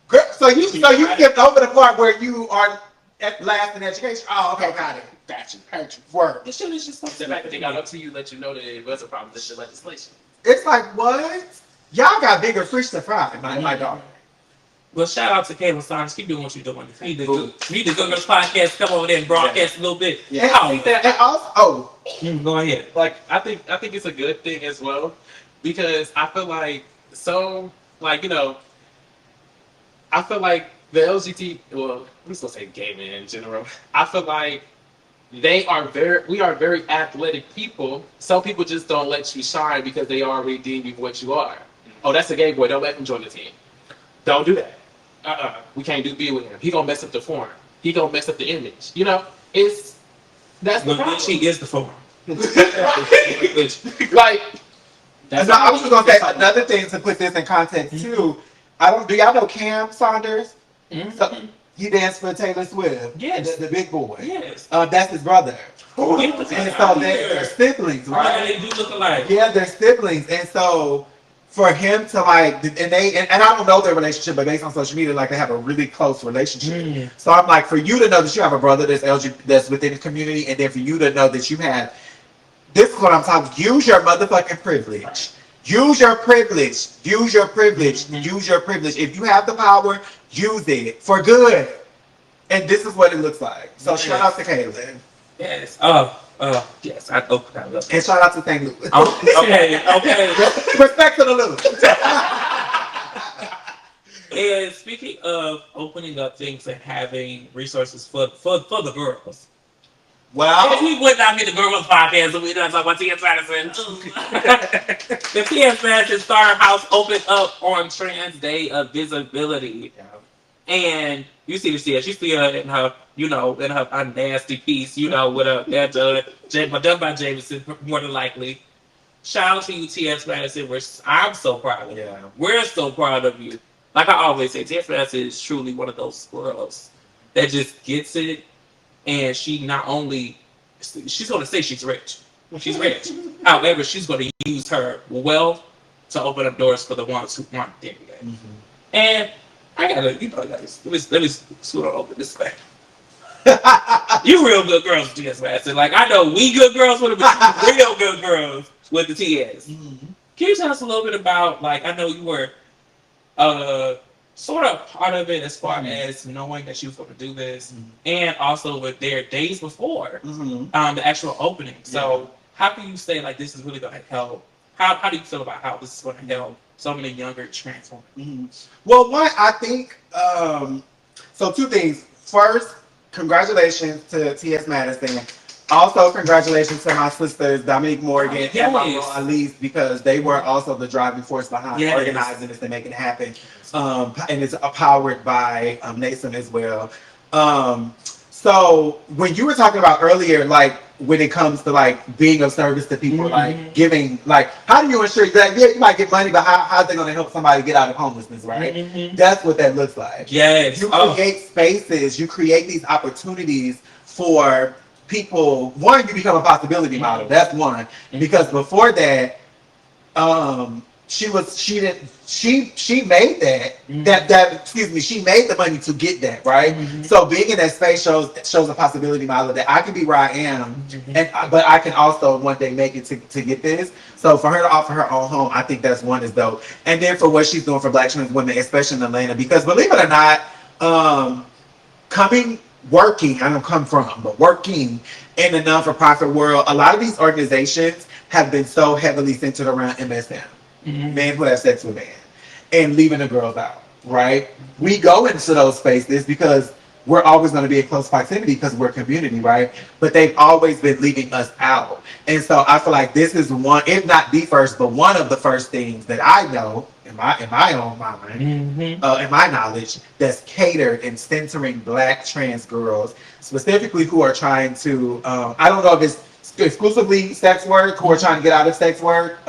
Girl, so you skipped over the part where you are at last in education. Oh, okay, got it. Gotcha. Heard you. Word. This shit is just something. The fact that they got up to you, let you know that it was a problem with the legislation. It's like, what? Y'all got bigger fish to fry, my daughter. Well, shout out to Kayla Saunders. Keep doing what you're doing. You need to go to this podcast, come over there and broadcast a little bit. Yeah. And also, go ahead. Like I think it's a good thing as well, because I feel like I feel like the LGBT, well, I'm just gonna say gay men in general. I feel like we are very athletic people. Some people just don't let you shine because they already deem you what you are. Oh, that's a gay boy. Don't let him join the team. Don't do that. We can't be with him. He gonna mess up the form. He gonna mess up the image. That's the problem. She is the form. like, I was gonna say another thing to put this in context too. Do y'all know Cam Saunders? Mm-hmm. So, he danced for Taylor Swift. Yes. The big boy. Yes. That's his brother. And so they're siblings, right? They do look alike. Yeah, they're siblings. And so for him to and I don't know their relationship, but based on social media, like they have a really close relationship. So I'm like, for you to know that you have a brother that's within the community, and then for you to know that you have, this is what I'm talking, use your motherfucking privilege. Use your privilege. Use your privilege. Use your privilege. If you have the power, use it for good. And this is what it looks like. So shout out to Caitlin. Yes. Yes. I love it. And shout out to St. Louis. Okay. Respect to the Louis. And speaking of opening up things and having resources for the girls. Wow. If we would not be the Gworls podcast, so we don't talk about T.S. Madison. The T.S. Madison Starter House opened up on Trans Day of Visibility. And you see the CS, you see her in her, in her nasty piece, with a done by Jameson, more than likely. Shout out to you, T.S. Madison. I'm so proud of you. Yeah. We're so proud of you. Like I always say, T.S. Madison is truly one of those girls that just gets it. And she not only, she's going to say she's rich. She's rich. However, she's going to use her wealth to open up doors for the ones who aren't there yet. And I gotta, let me scoot on over this way. You real good girls, T.S. Madison. Like, I know we good girls with it, but you real good girls with the T.S. Can you tell us a little bit about, like, I know you were sort of part of it as far as knowing that she was going to do this, and also with their days before the actual opening. So how can you say, like, this is really going to help? How do you feel about how this is going to help so many younger trans women? Well, one, I think, so two things. First, congratulations to T.S. Madison. Also, congratulations to my sisters, Dominique Morgan and my mom, Elise, because they were also the driving force behind organizing this and making it happen. And it's powered by Nason as well. So when you were talking about earlier, like when it comes to like being of service to people, like giving, like how do you ensure that you might get money, but how are they going to help somebody get out of homelessness, right? That's what that looks like. Yes. You create spaces, you create these opportunities for people. One, you become a possibility model. That's one. Because before that, she made she made the money to get that, right? So being in that space shows a possibility, Milo, that I can be where I am, but I can also one day make it to get this. So for her to offer her own home, I think that's one is dope. And then for what she's doing for Black trans women, especially in Atlanta, because believe it or not, working, I don't come from, but working in the non-for-profit world, a lot of these organizations have been so heavily centered around MSM. Men who have sex with men, and leaving the girls out, right? We go into those spaces because we're always going to be in close proximity because we're community, right? But they've always been leaving us out. And so I feel like this is one, if not the first, but one of the first things that I know in my own mind, in my knowledge, that's catered and centering Black trans girls, specifically who are trying to, I don't know if it's exclusively sex work, who are trying to get out of sex work,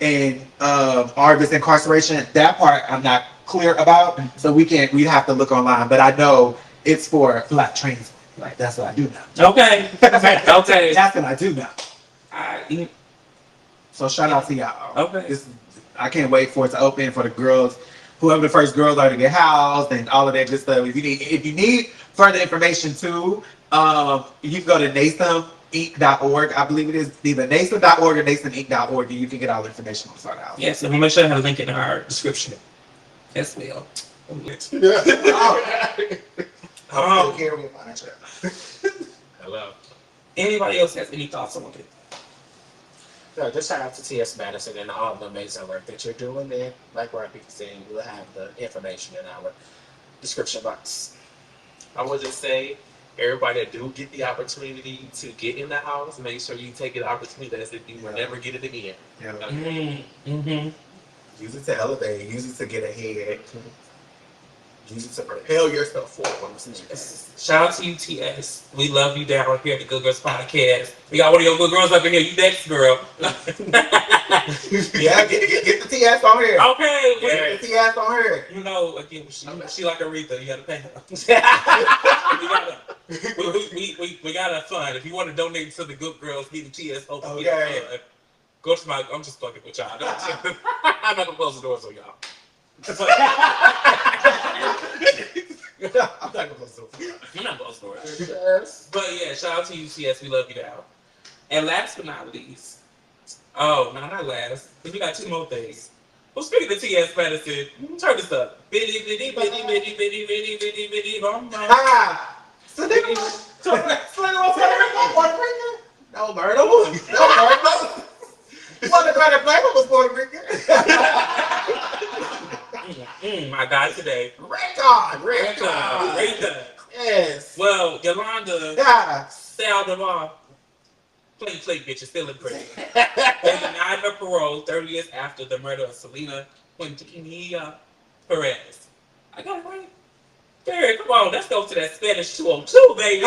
and or if it's incarceration. That part I'm not clear about, so we'd have to look online. But I know it's for Black trans. Like that's what I do now. Okay. Okay. That's what I do now. So shout out to y'all. Okay. I can't wait for it to open for the girls, whoever the first girls are to get housed and all of that good stuff. If you need further information too, you can go to NASEMinc.org. I believe it is either NASEM.org or NASEMinc.org, and you can get all the information on start out. Yes, and we'll make sure to have a link in our description as well. Hello. Anybody else has any thoughts on it? No, just shout out to T.S. Madison and all the amazing work that you're doing there. Like Robbie was saying, we'll have the information in our description box. I would just say, everybody that do get the opportunity to get in the house, make sure you take the opportunity as if you will never get it again. Yeah. Use it to elevate. Use it to get ahead. Use it to propel yourself forward. Shout out to you, TS. We love you down here at the Good Girls Podcast. We got one of your good girls up in here. You next, girl. Yeah, get the TS on here. Okay. Get the TS on here. You know, again, she like Aretha. You gotta pay her. we gotta have fun. If you want to donate to the Good Girls, get the TS open. Okay. Go to my. I'm just fucking with y'all. I'm not gonna close the doors on y'all. I'm not gonna close the doors. I'm not close the doors. But yeah, shout out to you, TS. We love you down. And last but not least, not last, because we got two more things. Well, speaking of T.S. Madison, turn this up. Bitty, bitty, bitty, bitty, bitty, bitty, bitty, bitty, bum, bum. Selena was Puerto Rican? No, Myrtle was. No, Myrtle. What the kind of flavor was Puerto Rican? My God, today. Ray-Con. Yes. Well, Yolanda Saldivar, play bitch, is still in prison. They denied her parole 30 years after the murder of Selena Quintanilla Perez. I got it right. Barry, come on, let's go to that Spanish 202, baby.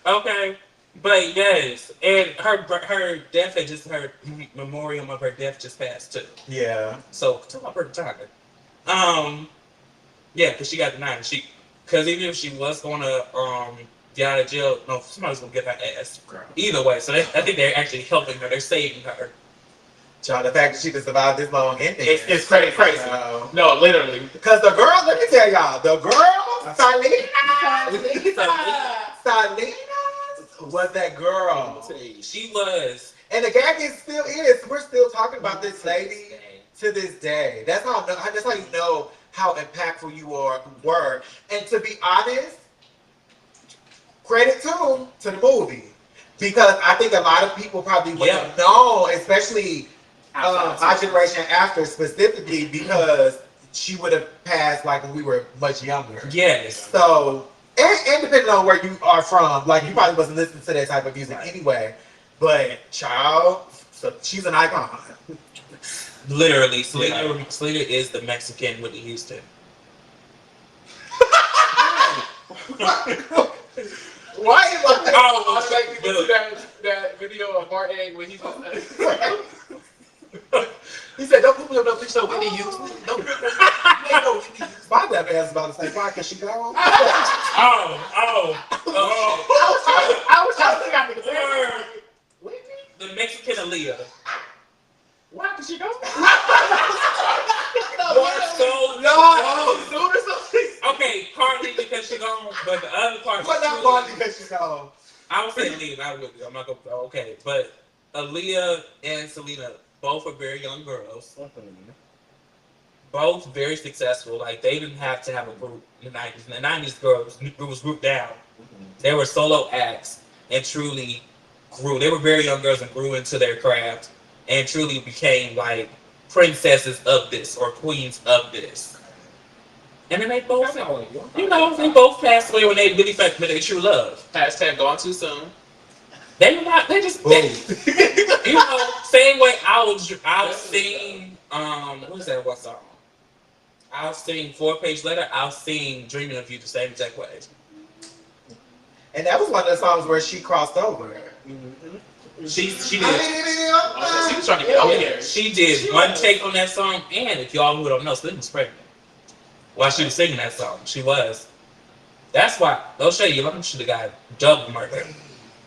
Okay. But yes, and her death had just, her memoriam of her death just passed too. Yeah. So, talk about her timing. Yeah, because she got denied. Because even if she was going to get out of jail, no, somebody's going to get her ass. Either way, so I think they're actually helping her. They're saving her. Child, the fact that she could survive this long ending. It's crazy. No, literally. Because the girl, let me tell y'all, the girl, Selena was that girl. She was. And the gag still is. We're still talking about this lady to this day. That's how you know how impactful you were. And to be honest, credit to the movie. Because I think a lot of people probably wouldn't know, especially our generation after specifically, because she would have passed like when we were much younger. Yes. So, and depending on where you are from, like you probably wasn't listening to that type of music anyway. But child, so she's an icon. Literally, Selena is the Mexican Whitney Houston. Why is that video of Martin when he he said, "Don't put me on no picture of Whitney Houston." Don't put me on Whitney Houston. My dad asked about the same why, because she gone. I was trying to think out the the Mexican Aaliyah. Why did she go? she gone. But the other part. But not Marley because she's gone. I would say Aaliyah. I'm not gonna. Okay, but Aaliyah and Selena both are very young girls. Both very successful. Like they didn't have to have a group in the 90s. In the 90s, girls it was grouped down. They were solo acts and truly grew. They were very young girls and grew into their craft and truly became like princesses of this or queens of this. And then they both, they both passed away when they really felt their true love. Hashtag gone too soon. They were not. They just, same way I'll sing. What is that one song? I'll sing 4-Page Letter. I'll sing Dreaming of You the same exact way. And that was one of the songs where she crossed over. Mm-hmm. She did. She was trying to get over here. She did one take on that song, and if y'all who don't know, Selena was pregnant while she was singing that song. She was. That's why those Shady Long should have got double murder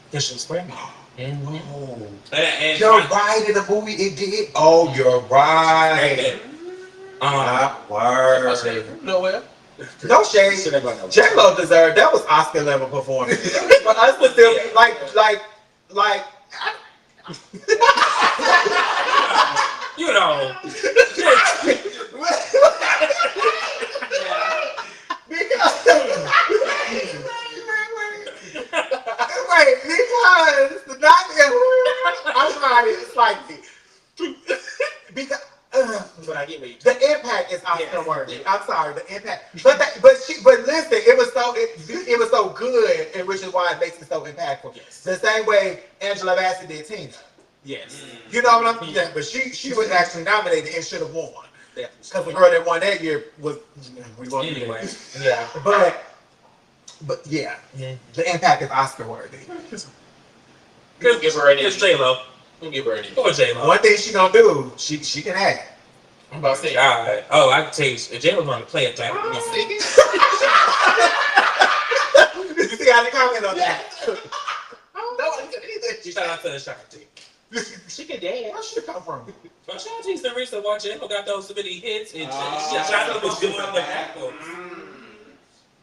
because she was pregnant. Mm-hmm. Oh. And you're right in the movie. It did. Oh, you're right. Word. Nowhere. No shade. J-Lo deserved. That was Oscar level performance. But us was still like. You know. Because the 90s, I'm sorry, it's like because but I get what you the impact is Oscar worthy. I'm sorry, the impact. But listen, it was so good, and which is why it makes it so impactful. Yes. The same way Angela Bassett did Tina. Yes. You know what I'm saying? But she was actually nominated and should have won. Because the girl that won that year was Anyway. Yeah. But yeah, the impact is Oscar worthy. Good. Give her any. It's J-Lo. We'll give her any. Poor J-Lo. One thing she gonna do, she can act. I'm about to say. God. Oh, I can tell you, if J-Lo's gonna play it down. Did you see how they comment on that? Nobody said anything. Shout out to Ashanti. She can dance. Where should it come from? Ashanti's the reason why J-Lo got those many hits, and Ashanti was doing the vocals.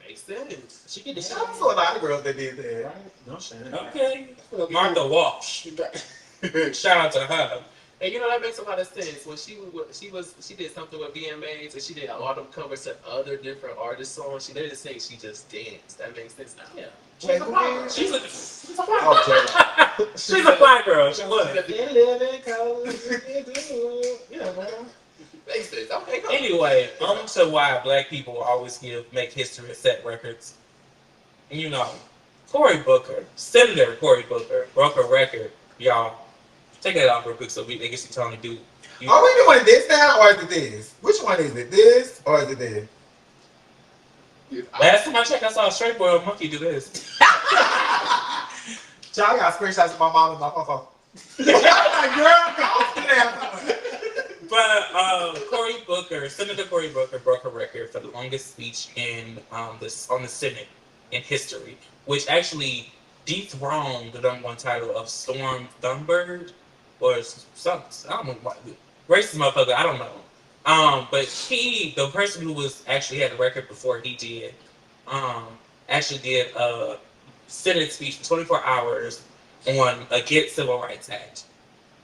Makes sense. She can dance. Shout out to a lot of girls that did that. Right? No shame. Okay. Martha Walsh. Shout out to her. And you know that makes a lot of sense. When she did something with VMAs and she did a lot of covers to other different artists' songs. She didn't say she just danced. That makes sense now. Yeah. She's a She's a fly girl. She was. Yeah, man. Makes sense. Okay, go. Anyway, on to why black people always make history and set records. And you know, Cory Booker, Senator Cory Booker, broke a record, y'all. Take that off real quick so they get some time to do. Are we doing this now or is it this? Which one is it? This or is it this? Last time I checked, I saw a straight boy or monkey do this. Y'all got screenshots of my mom and my phone. But Cory Booker, Senator Cory Booker broke a record for the longest speech in on the Senate in history, which actually dethroned the #1 title of Storm Thunberg or something. I don't know what racist motherfucker. I don't know. But the person who was actually had the record before he did, actually did a Senate speech for 24 hours on against Civil Rights Act.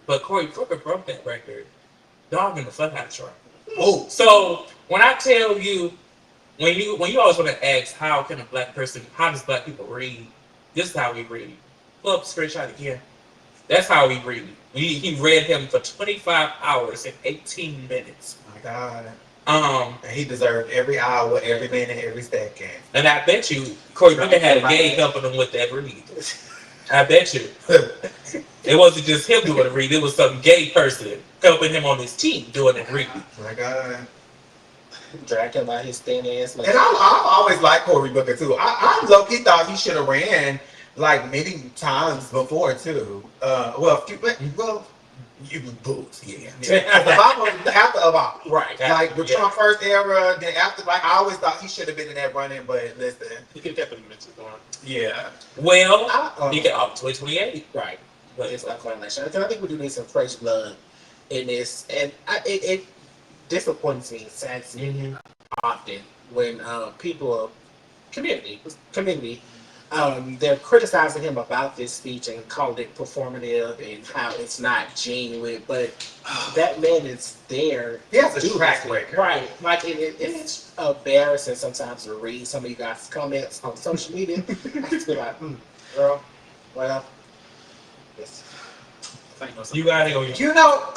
But Cory Booker broke that record, dogging the fuck out of Trump. Oh, so when I tell you, when you always want to ask how does black people read? This is how we read. Pull up the screenshot again. That's how we read. He read him for 25 hours and 18 minutes. My God. And he deserved every hour, every minute, every second. And I bet you Cory Booker had a gay helping him with that read. I bet you. It wasn't just him doing the read, it was some gay person helping him on his team doing that read. My God. Drag him out his thin ass. And I always liked Cory Booker too. I low-key thought he should have ran like many times before too. You boots, yeah. After Obama, right? Like the Trump first era, then after, like I always thought he should have been in that running, but listen, he could have kept the going. Yeah. Well, he get up 2028, right? But it's not quite like that. Because I think we do need some fresh blood in this, and it disappoints me, sads me often when people community. They're criticizing him about this speech and calling it performative and how it's not genuine. But that man is there. He has a track record. Right. Like, it's embarrassing sometimes to read some of you guys' comments on social media. I just be like, girl, well, yes. You gotta go. You know,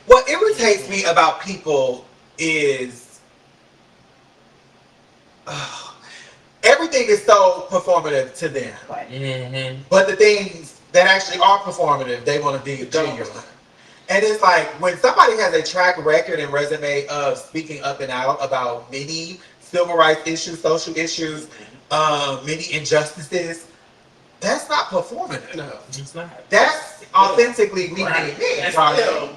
what irritates me about people is everything is so performative to them. Mm-hmm. But the things that actually are performative, they want to be genuine. And it's like when somebody has a track record and resume of speaking up and out about many civil rights issues, social issues, many injustices, that's not performative. No, it's not. That's authentically me being me.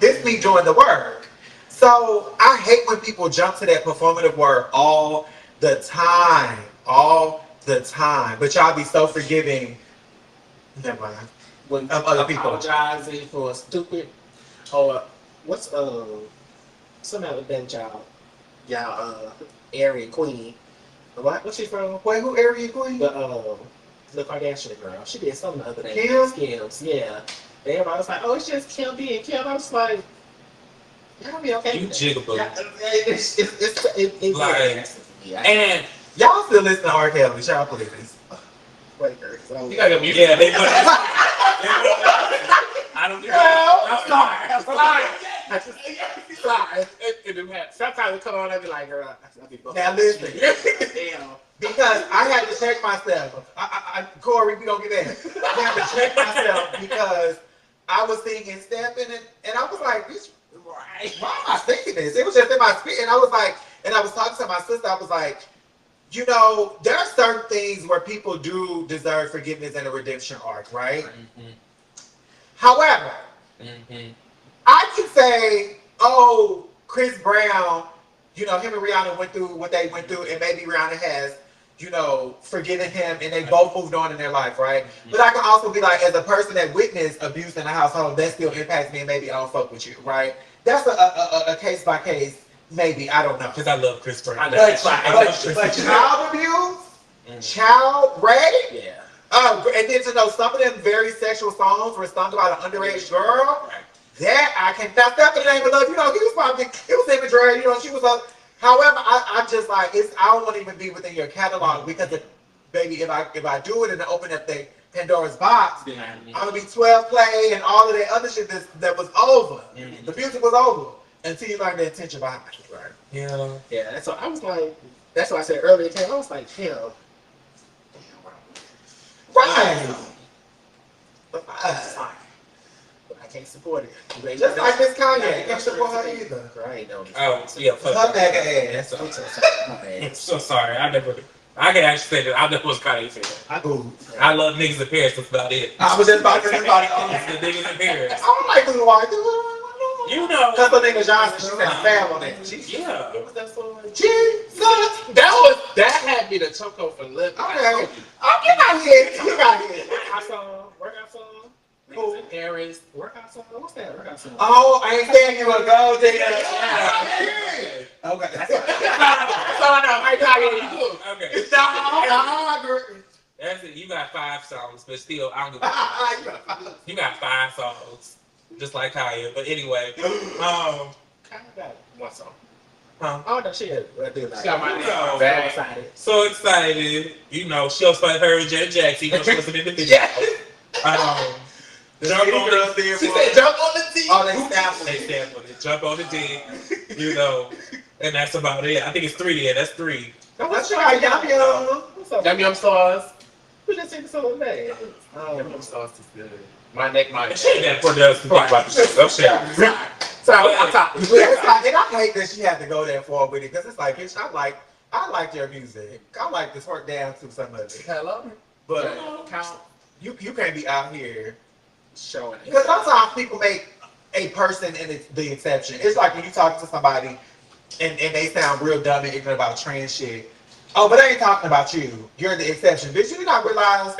This me doing the work. So I hate when people jump to that performative word all the time. All the time. But y'all be so forgiving. Never mind. When of other people. Apologizing for a stupid or what's some other band y'all Aryan Queen. What's she from? Wait, who Aryan Queen? The Kardashian girl. She did something the other day. Kim? Skims, yeah. Everybody was like, oh, it's just Kim being Kim. I was like, y'all be okay. You jigaboo. It's like, and y'all still listen to R. Kelly. Y'all please. Wait, girl. So, You gotta get music. yeah, they put I don't I'm sorry. Sometimes we come on and be like, girl, Now listen. damn. Because I had to check myself. Corey, we don't get that. I had to check myself because I was singing Stepping and I was like, why am I singing this? It was just in my spirit. And I was like, and I was talking to my sister, I was like, you know, there are certain things where people do deserve forgiveness and a redemption arc, right? Mm-hmm. However, I can say, oh, Chris Brown, you know, him and Rihanna went through what they went through, and maybe Rihanna has, you know, forgiven him, and they both moved on in their life, right? But I can also be like, as a person that witnessed abuse in the household, that still impacts me, and maybe I don't fuck with you, right? That's a case by case, maybe, I don't know. Because I love Chris Brown. But child abuse, child rape, Yeah. And then to know some of them very sexual songs were sung about an underage girl. That I can. That's the name of love. You know, he was in the drag. You know, she was a. However, I'm just like I don't want to even be within your catalog because, baby, if I do it and open up the Pandora's box, I'm gonna be 12 play and all of that other shit that was over. The music was over until you learn the intention behind it. Right. Yeah. Yeah. So I was like, that's what I said earlier. I was like, hell. Right. But I can't support it. Just like Miss Kanye, can't support her either. Right? No. Oh, yeah. Her mega ass. I'm so sorry. I can actually say that I never was Kanye fan. I love niggas in Paris. That's about it. I was just about to say It's the niggas in Paris. I don't like the white dude. You know. Because the nigga Johnson, she said fam on that. Yeah. What was that song? Jesus. That had me the choco for living. Okay. Oh, get out here. Get out here. Workout song. Niggas in Paris. Workout song. What's that? Workout song. Oh, I ain't saying you a gold digger. Okay. That's all I know. I got Okay. No, I agree. That's it. You got 5 songs, but still, I'm gonna. You got 5 songs, just like Kanye. But anyway, Kind of got one song. Huh? Oh, no, she got my name. So excited. So excited. You know, she also like her and Janet Jackson. You know, she wasn't in the video. Jump on the She said jump on the D. Oh, They sampled it. Jump on the D. You know, and that's about it. I think it's 3 there. That's 3. Let's try Yum Yum. Yum Yum Stars. Who just sing the song today? Yum Yum Stars is good. My neck, my She ain't that for us to talk about the shit. Oh, shit. Sorry, I'm talking. And I hate that she had to go that far with it because it's like, bitch, I like your music. I like to twerk down to some of it. Hello? But Count. you can't be out here Showing it. because sometimes people make a person in the exception. It's like when you talk to somebody and they sound real dumb and ignorant about trans shit. Oh, but I ain't talking about you. You're the exception. Bitch, you do not realize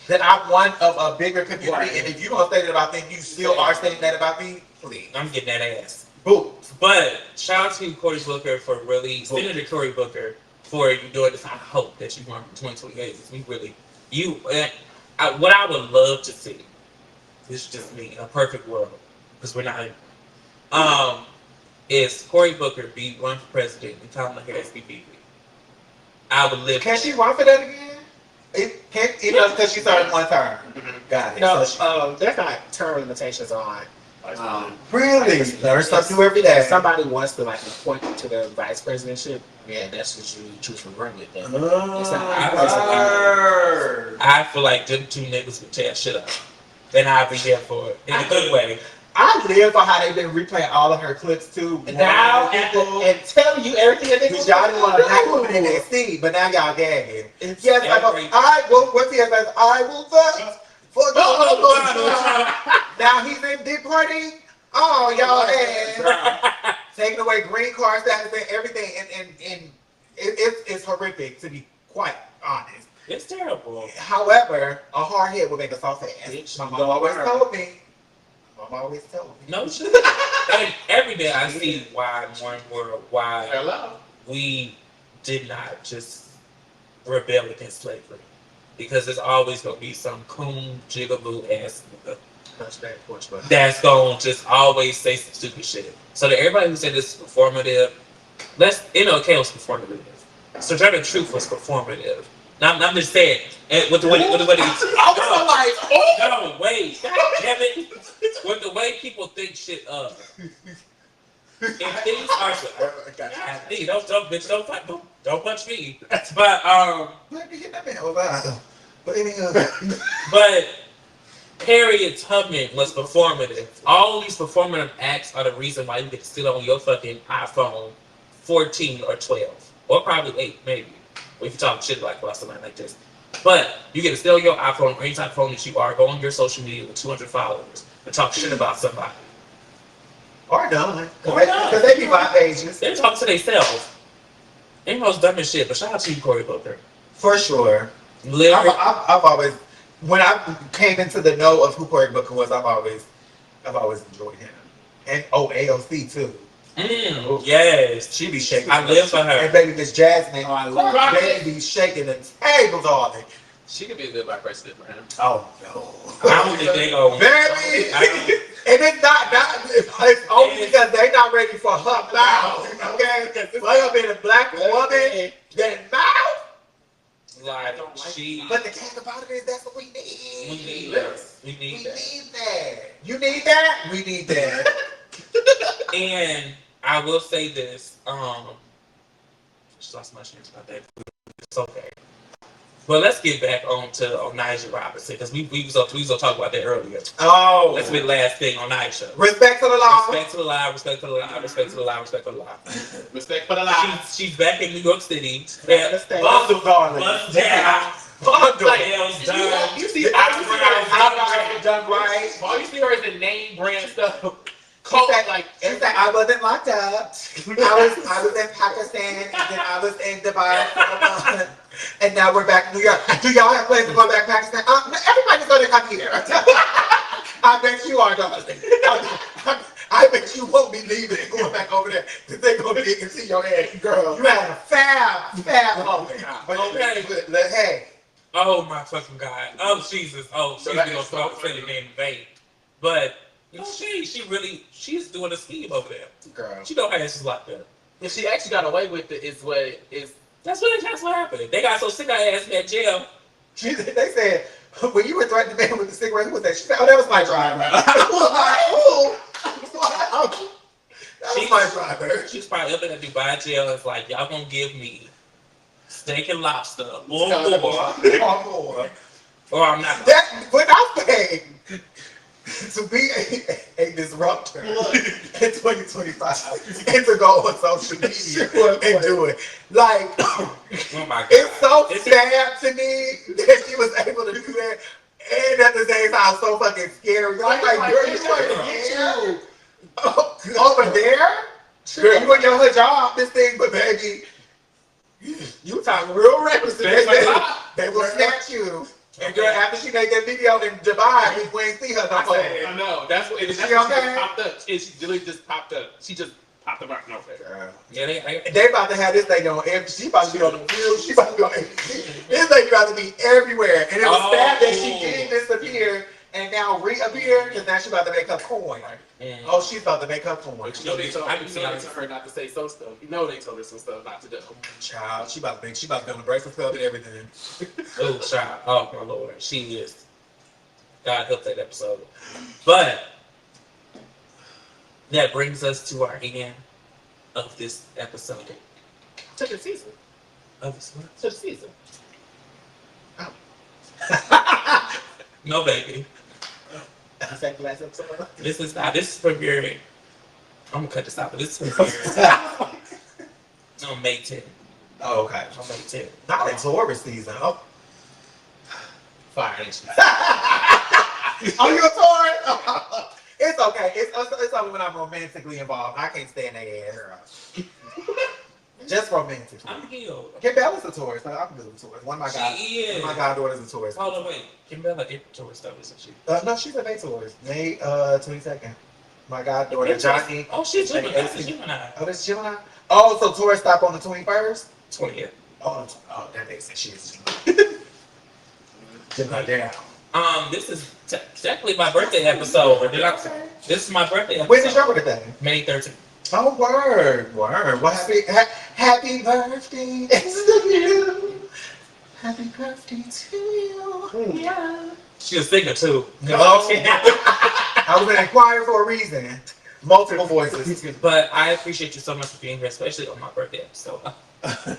that I'm one of a bigger community, right. And if you don't say that about me, you still are saying that about me. Please, I'm getting that ass. Boo. But shout out to Cory Booker for really, Senator Cory Booker for you doing this. I hope that you run for 2028. We really, what I would love to see, this is just me, a perfect world, because we're not, is Cory Booker be run for president and Kamala Harris be VP. I would live. Can she run for that again? Because she started one term. Got it. No, there's not term limitations on. Really? Learn something new every day. If somebody wants to appoint you to the vice presidentship, yeah, that's what you choose to run with. Then. I feel like them two niggas would tear shit up. And I'd be there for it. In a good way. I live for how they've been replaying all of her clips too. Now and telling you everything that they do. Y'all didn't want to black woman in NXT, but now y'all gagging. Yes, I will. What's he says? I will vote for now he's in Big Party. Oh, y'all ass. Taking away green card status and everything, and it's horrific, to be quite honest. It's terrible. However, a hard head will make a soft ass. My mom always told me. No shit. And every day I see why we did not just rebel against slavery. Because there's always going to be some coon, jigaboo ass nigga that's going to just always say some stupid shit. So to everybody who said this is performative, MLK was performative. Sojourner Truth was performative. Now, I'm just saying, with the way no, wait, God damn it, with the way people think shit up. If things are don't punch me. But Harriet Tubman was performative. All these performative acts are the reason why you get to sit on your fucking iPhone 14 or 12. Or probably 8, maybe. If you talk shit about something like this. But you get to steal your iPhone or any type of phone that you are, go on your social media with 200 followers and talk shit about somebody. Or none. Because they be my pages. They talk to themselves. They most dumb as shit, but shout out to you, Cory Booker. For sure. I've always, when I came into the know of who Cory Booker was, I've always enjoyed him. And AOC too. Yes, she be shaking. I live for her. And baby Miss Jasmine, baby be shaking the tables all day. She could be a good vice president for him. Oh no! I don't think they go. Baby, and it's not. It's only because they're not ready for her mouth. Okay, like up in a black woman, that mouth. Like she. But the thing about it is, that's what we need. We need that. We need that. You need that. We need that. And I will say this, just lost my chance about that. It's okay. But let's get back on to Nyjah Robinson, because we was gonna talk about that earlier. Oh, that's the last thing on Nyjah. Respect to the law. Respect to the law. Respect to the law. Respect to the law. Respect to the law. Respect for the law. She's back in New York City. Bundle, darling. Bust down. Bundle. Nails done. You see, all you see her is the name brand stuff. I wasn't locked up. I was in Pakistan, and then I was in Dubai for a month, and now we're back in New York. Do y'all have plans to go back to Pakistan? Everybody's going to come here. I bet you are, darling. I bet you won't be leaving and going back over there, because they're going to be able to see your ass, girl. You had a fab moment. Okay. Hey. Oh my fucking God. Oh Jesus. Oh, she's gonna start saying the name in vain. But no, she's doing a scheme over there. Girl. She know her ass is locked up. If she actually got away with it, that's what happened. They got so sick of her ass in that jail. They said, when you were threatening the man with the cigarette, who was that? She said, oh, that was my driver. I was like, oh. That was my driver. She's probably up in the Dubai jail and it's like, y'all gonna give me steak and lobster or more. Or I'm not. When I say to be a disruptor in 2025 and to go on social media and do it. Like, oh my God. It's so sad to me that she was able to do that. And at the same time, so fucking scary. I'm like, girl, you want to get you over there? Girl, you want your hijab, this thing, but baby, you talking real reckless. They will snatch you. And girl, after she made that video in Dubai, we ain't see her no more. I know. That's what it is. She okay? popped up. She literally just popped up. She just Pop the rock. No, yeah, they about to have this thing on. She about to be on the wheel. She about to be on. This thing about to be everywhere. And it was sad that she did disappear and now reappear because now she about to make her coin. Oh, she's about to make her coin. But you know they told her not to say some stuff. You know they told her some stuff not to do. Child, she about to be on the Breakfast Club and everything. Oh, child. Oh, my Lord. She is. God help that episode. But that brings us to our end of this episode. To the season. Of this one? To the season. Oh. No, baby. This is premiering. I'm gonna cut this out, but this is premiering on May 10th. Oh, okay. On May 10th. Not in Taurus season. Oh. Fire. Are you a Taurus? It's okay. It's only when I'm romantically involved. I can't stand their ass. Just romantic. I'm healed. Kim Bella's a Taurus. I can do a Taurus. One of my goddaughters is a Taurus. Hold on, wait. Kim Bella is Taurus stuff, isn't she? No, she's a May Taurus. May 22nd. My goddaughter Johnny. Oh, she's Gemini. Oh, that's Gemini. Oh, so Taurus stop on the 21st. 20th. Oh, that makes sense. She is Gemini down. This is technically my birthday episode. This is my birthday episode. When is your birthday? May 13th. Oh, word. Well, happy birthday to you. Happy birthday to you. Yeah. She's a singer too. Oh, I was in a choir for a reason. Multiple voices. But I appreciate you so much for being here, especially on my birthday episode.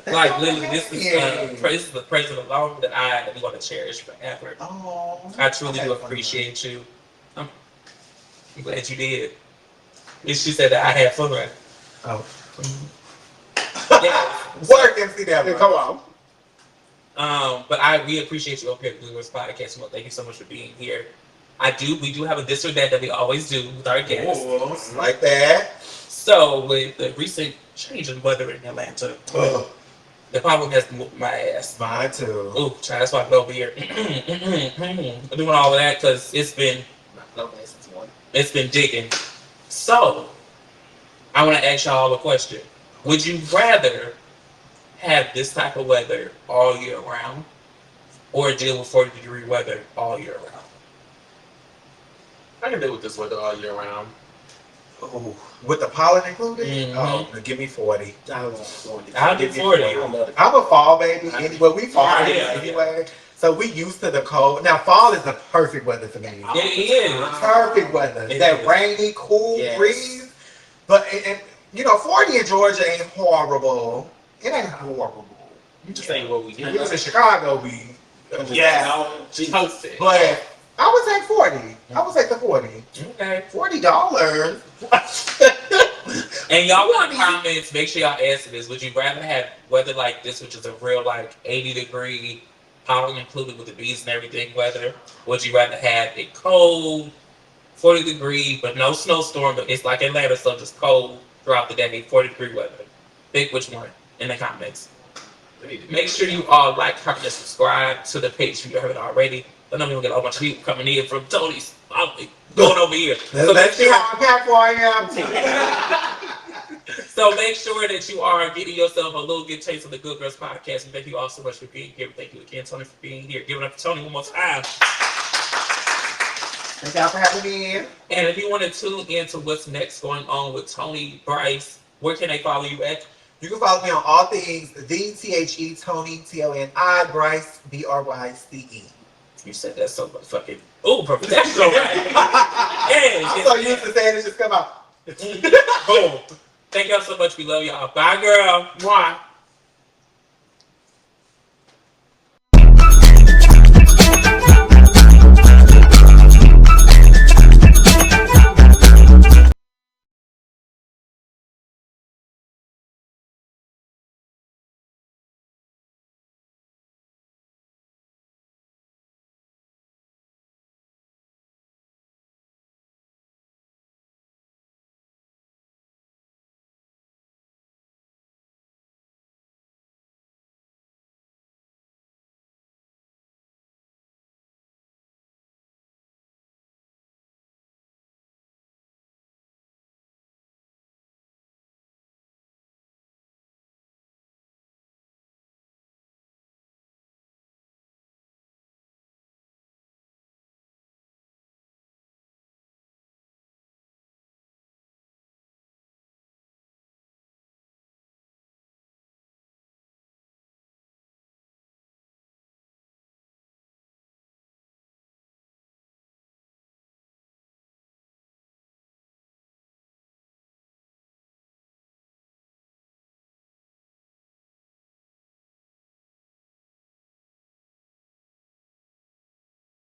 Like literally, this is the present alone that I am going to cherish forever. Oh, I truly do appreciate you. I'm glad you did. She said that I had fun. Oh. Yeah. Work MC that. Come on. But we appreciate you up here at the Gworls podcast. Well, thank you so much for being here. We do have a this or that we always do with our guests. Like that. So with the recent change in weather in Atlanta, the problem has moved my ass. Mine too. Ooh, child, that's why I'm over here doing all of that because it's been digging. So I want to ask y'all a question. Would you rather have this type of weather all year round or deal with 40-degree weather all year round? I can deal with this weather all year round. Oh, with the pollen included? Mm-hmm. Oh, give me 40. I'll do 40. I'm a fall baby. Anyway, we fall anyway. So we used to the cold. Now fall is the perfect weather for me. It is. Perfect weather. That rainy, cool breeze. But and 40 in Georgia ain't horrible. It ain't horrible. You just ain't what we If it was in Chicago, but I would take 40. I would take the 40. Okay. $40. And y'all in the comments, make sure y'all answer this. Would you rather have weather like this, which is a real 80-degree, pollen included with the bees and everything weather? Would you rather have it cold, 40-degree, but no snowstorm, but it's like Atlanta, so just cold throughout the day, 40-degree weather? Pick which one in the comments. Make sure you all like, comment, and subscribe to the page if you haven't already. I know we're going to get a whole bunch of people coming in from Tony's going over here. Let's see how impactful I am. So make sure that you are getting yourself a little good taste of the Good Girls podcast. And thank you all so much for being here. Thank you again, Tony, for being here. Give it up to Tony one more time. Thank y'all for having me in. And if you want to tune into what's next going on with Toni Bryce, where can they follow you at? You can follow me on all things, THE Toni, TONI, Bryce, BRYCE. You said that so fucking professional, right? I'm so used to saying it just come out. Boom. Thank y'all so much. We love y'all. Bye, girl. Mwah.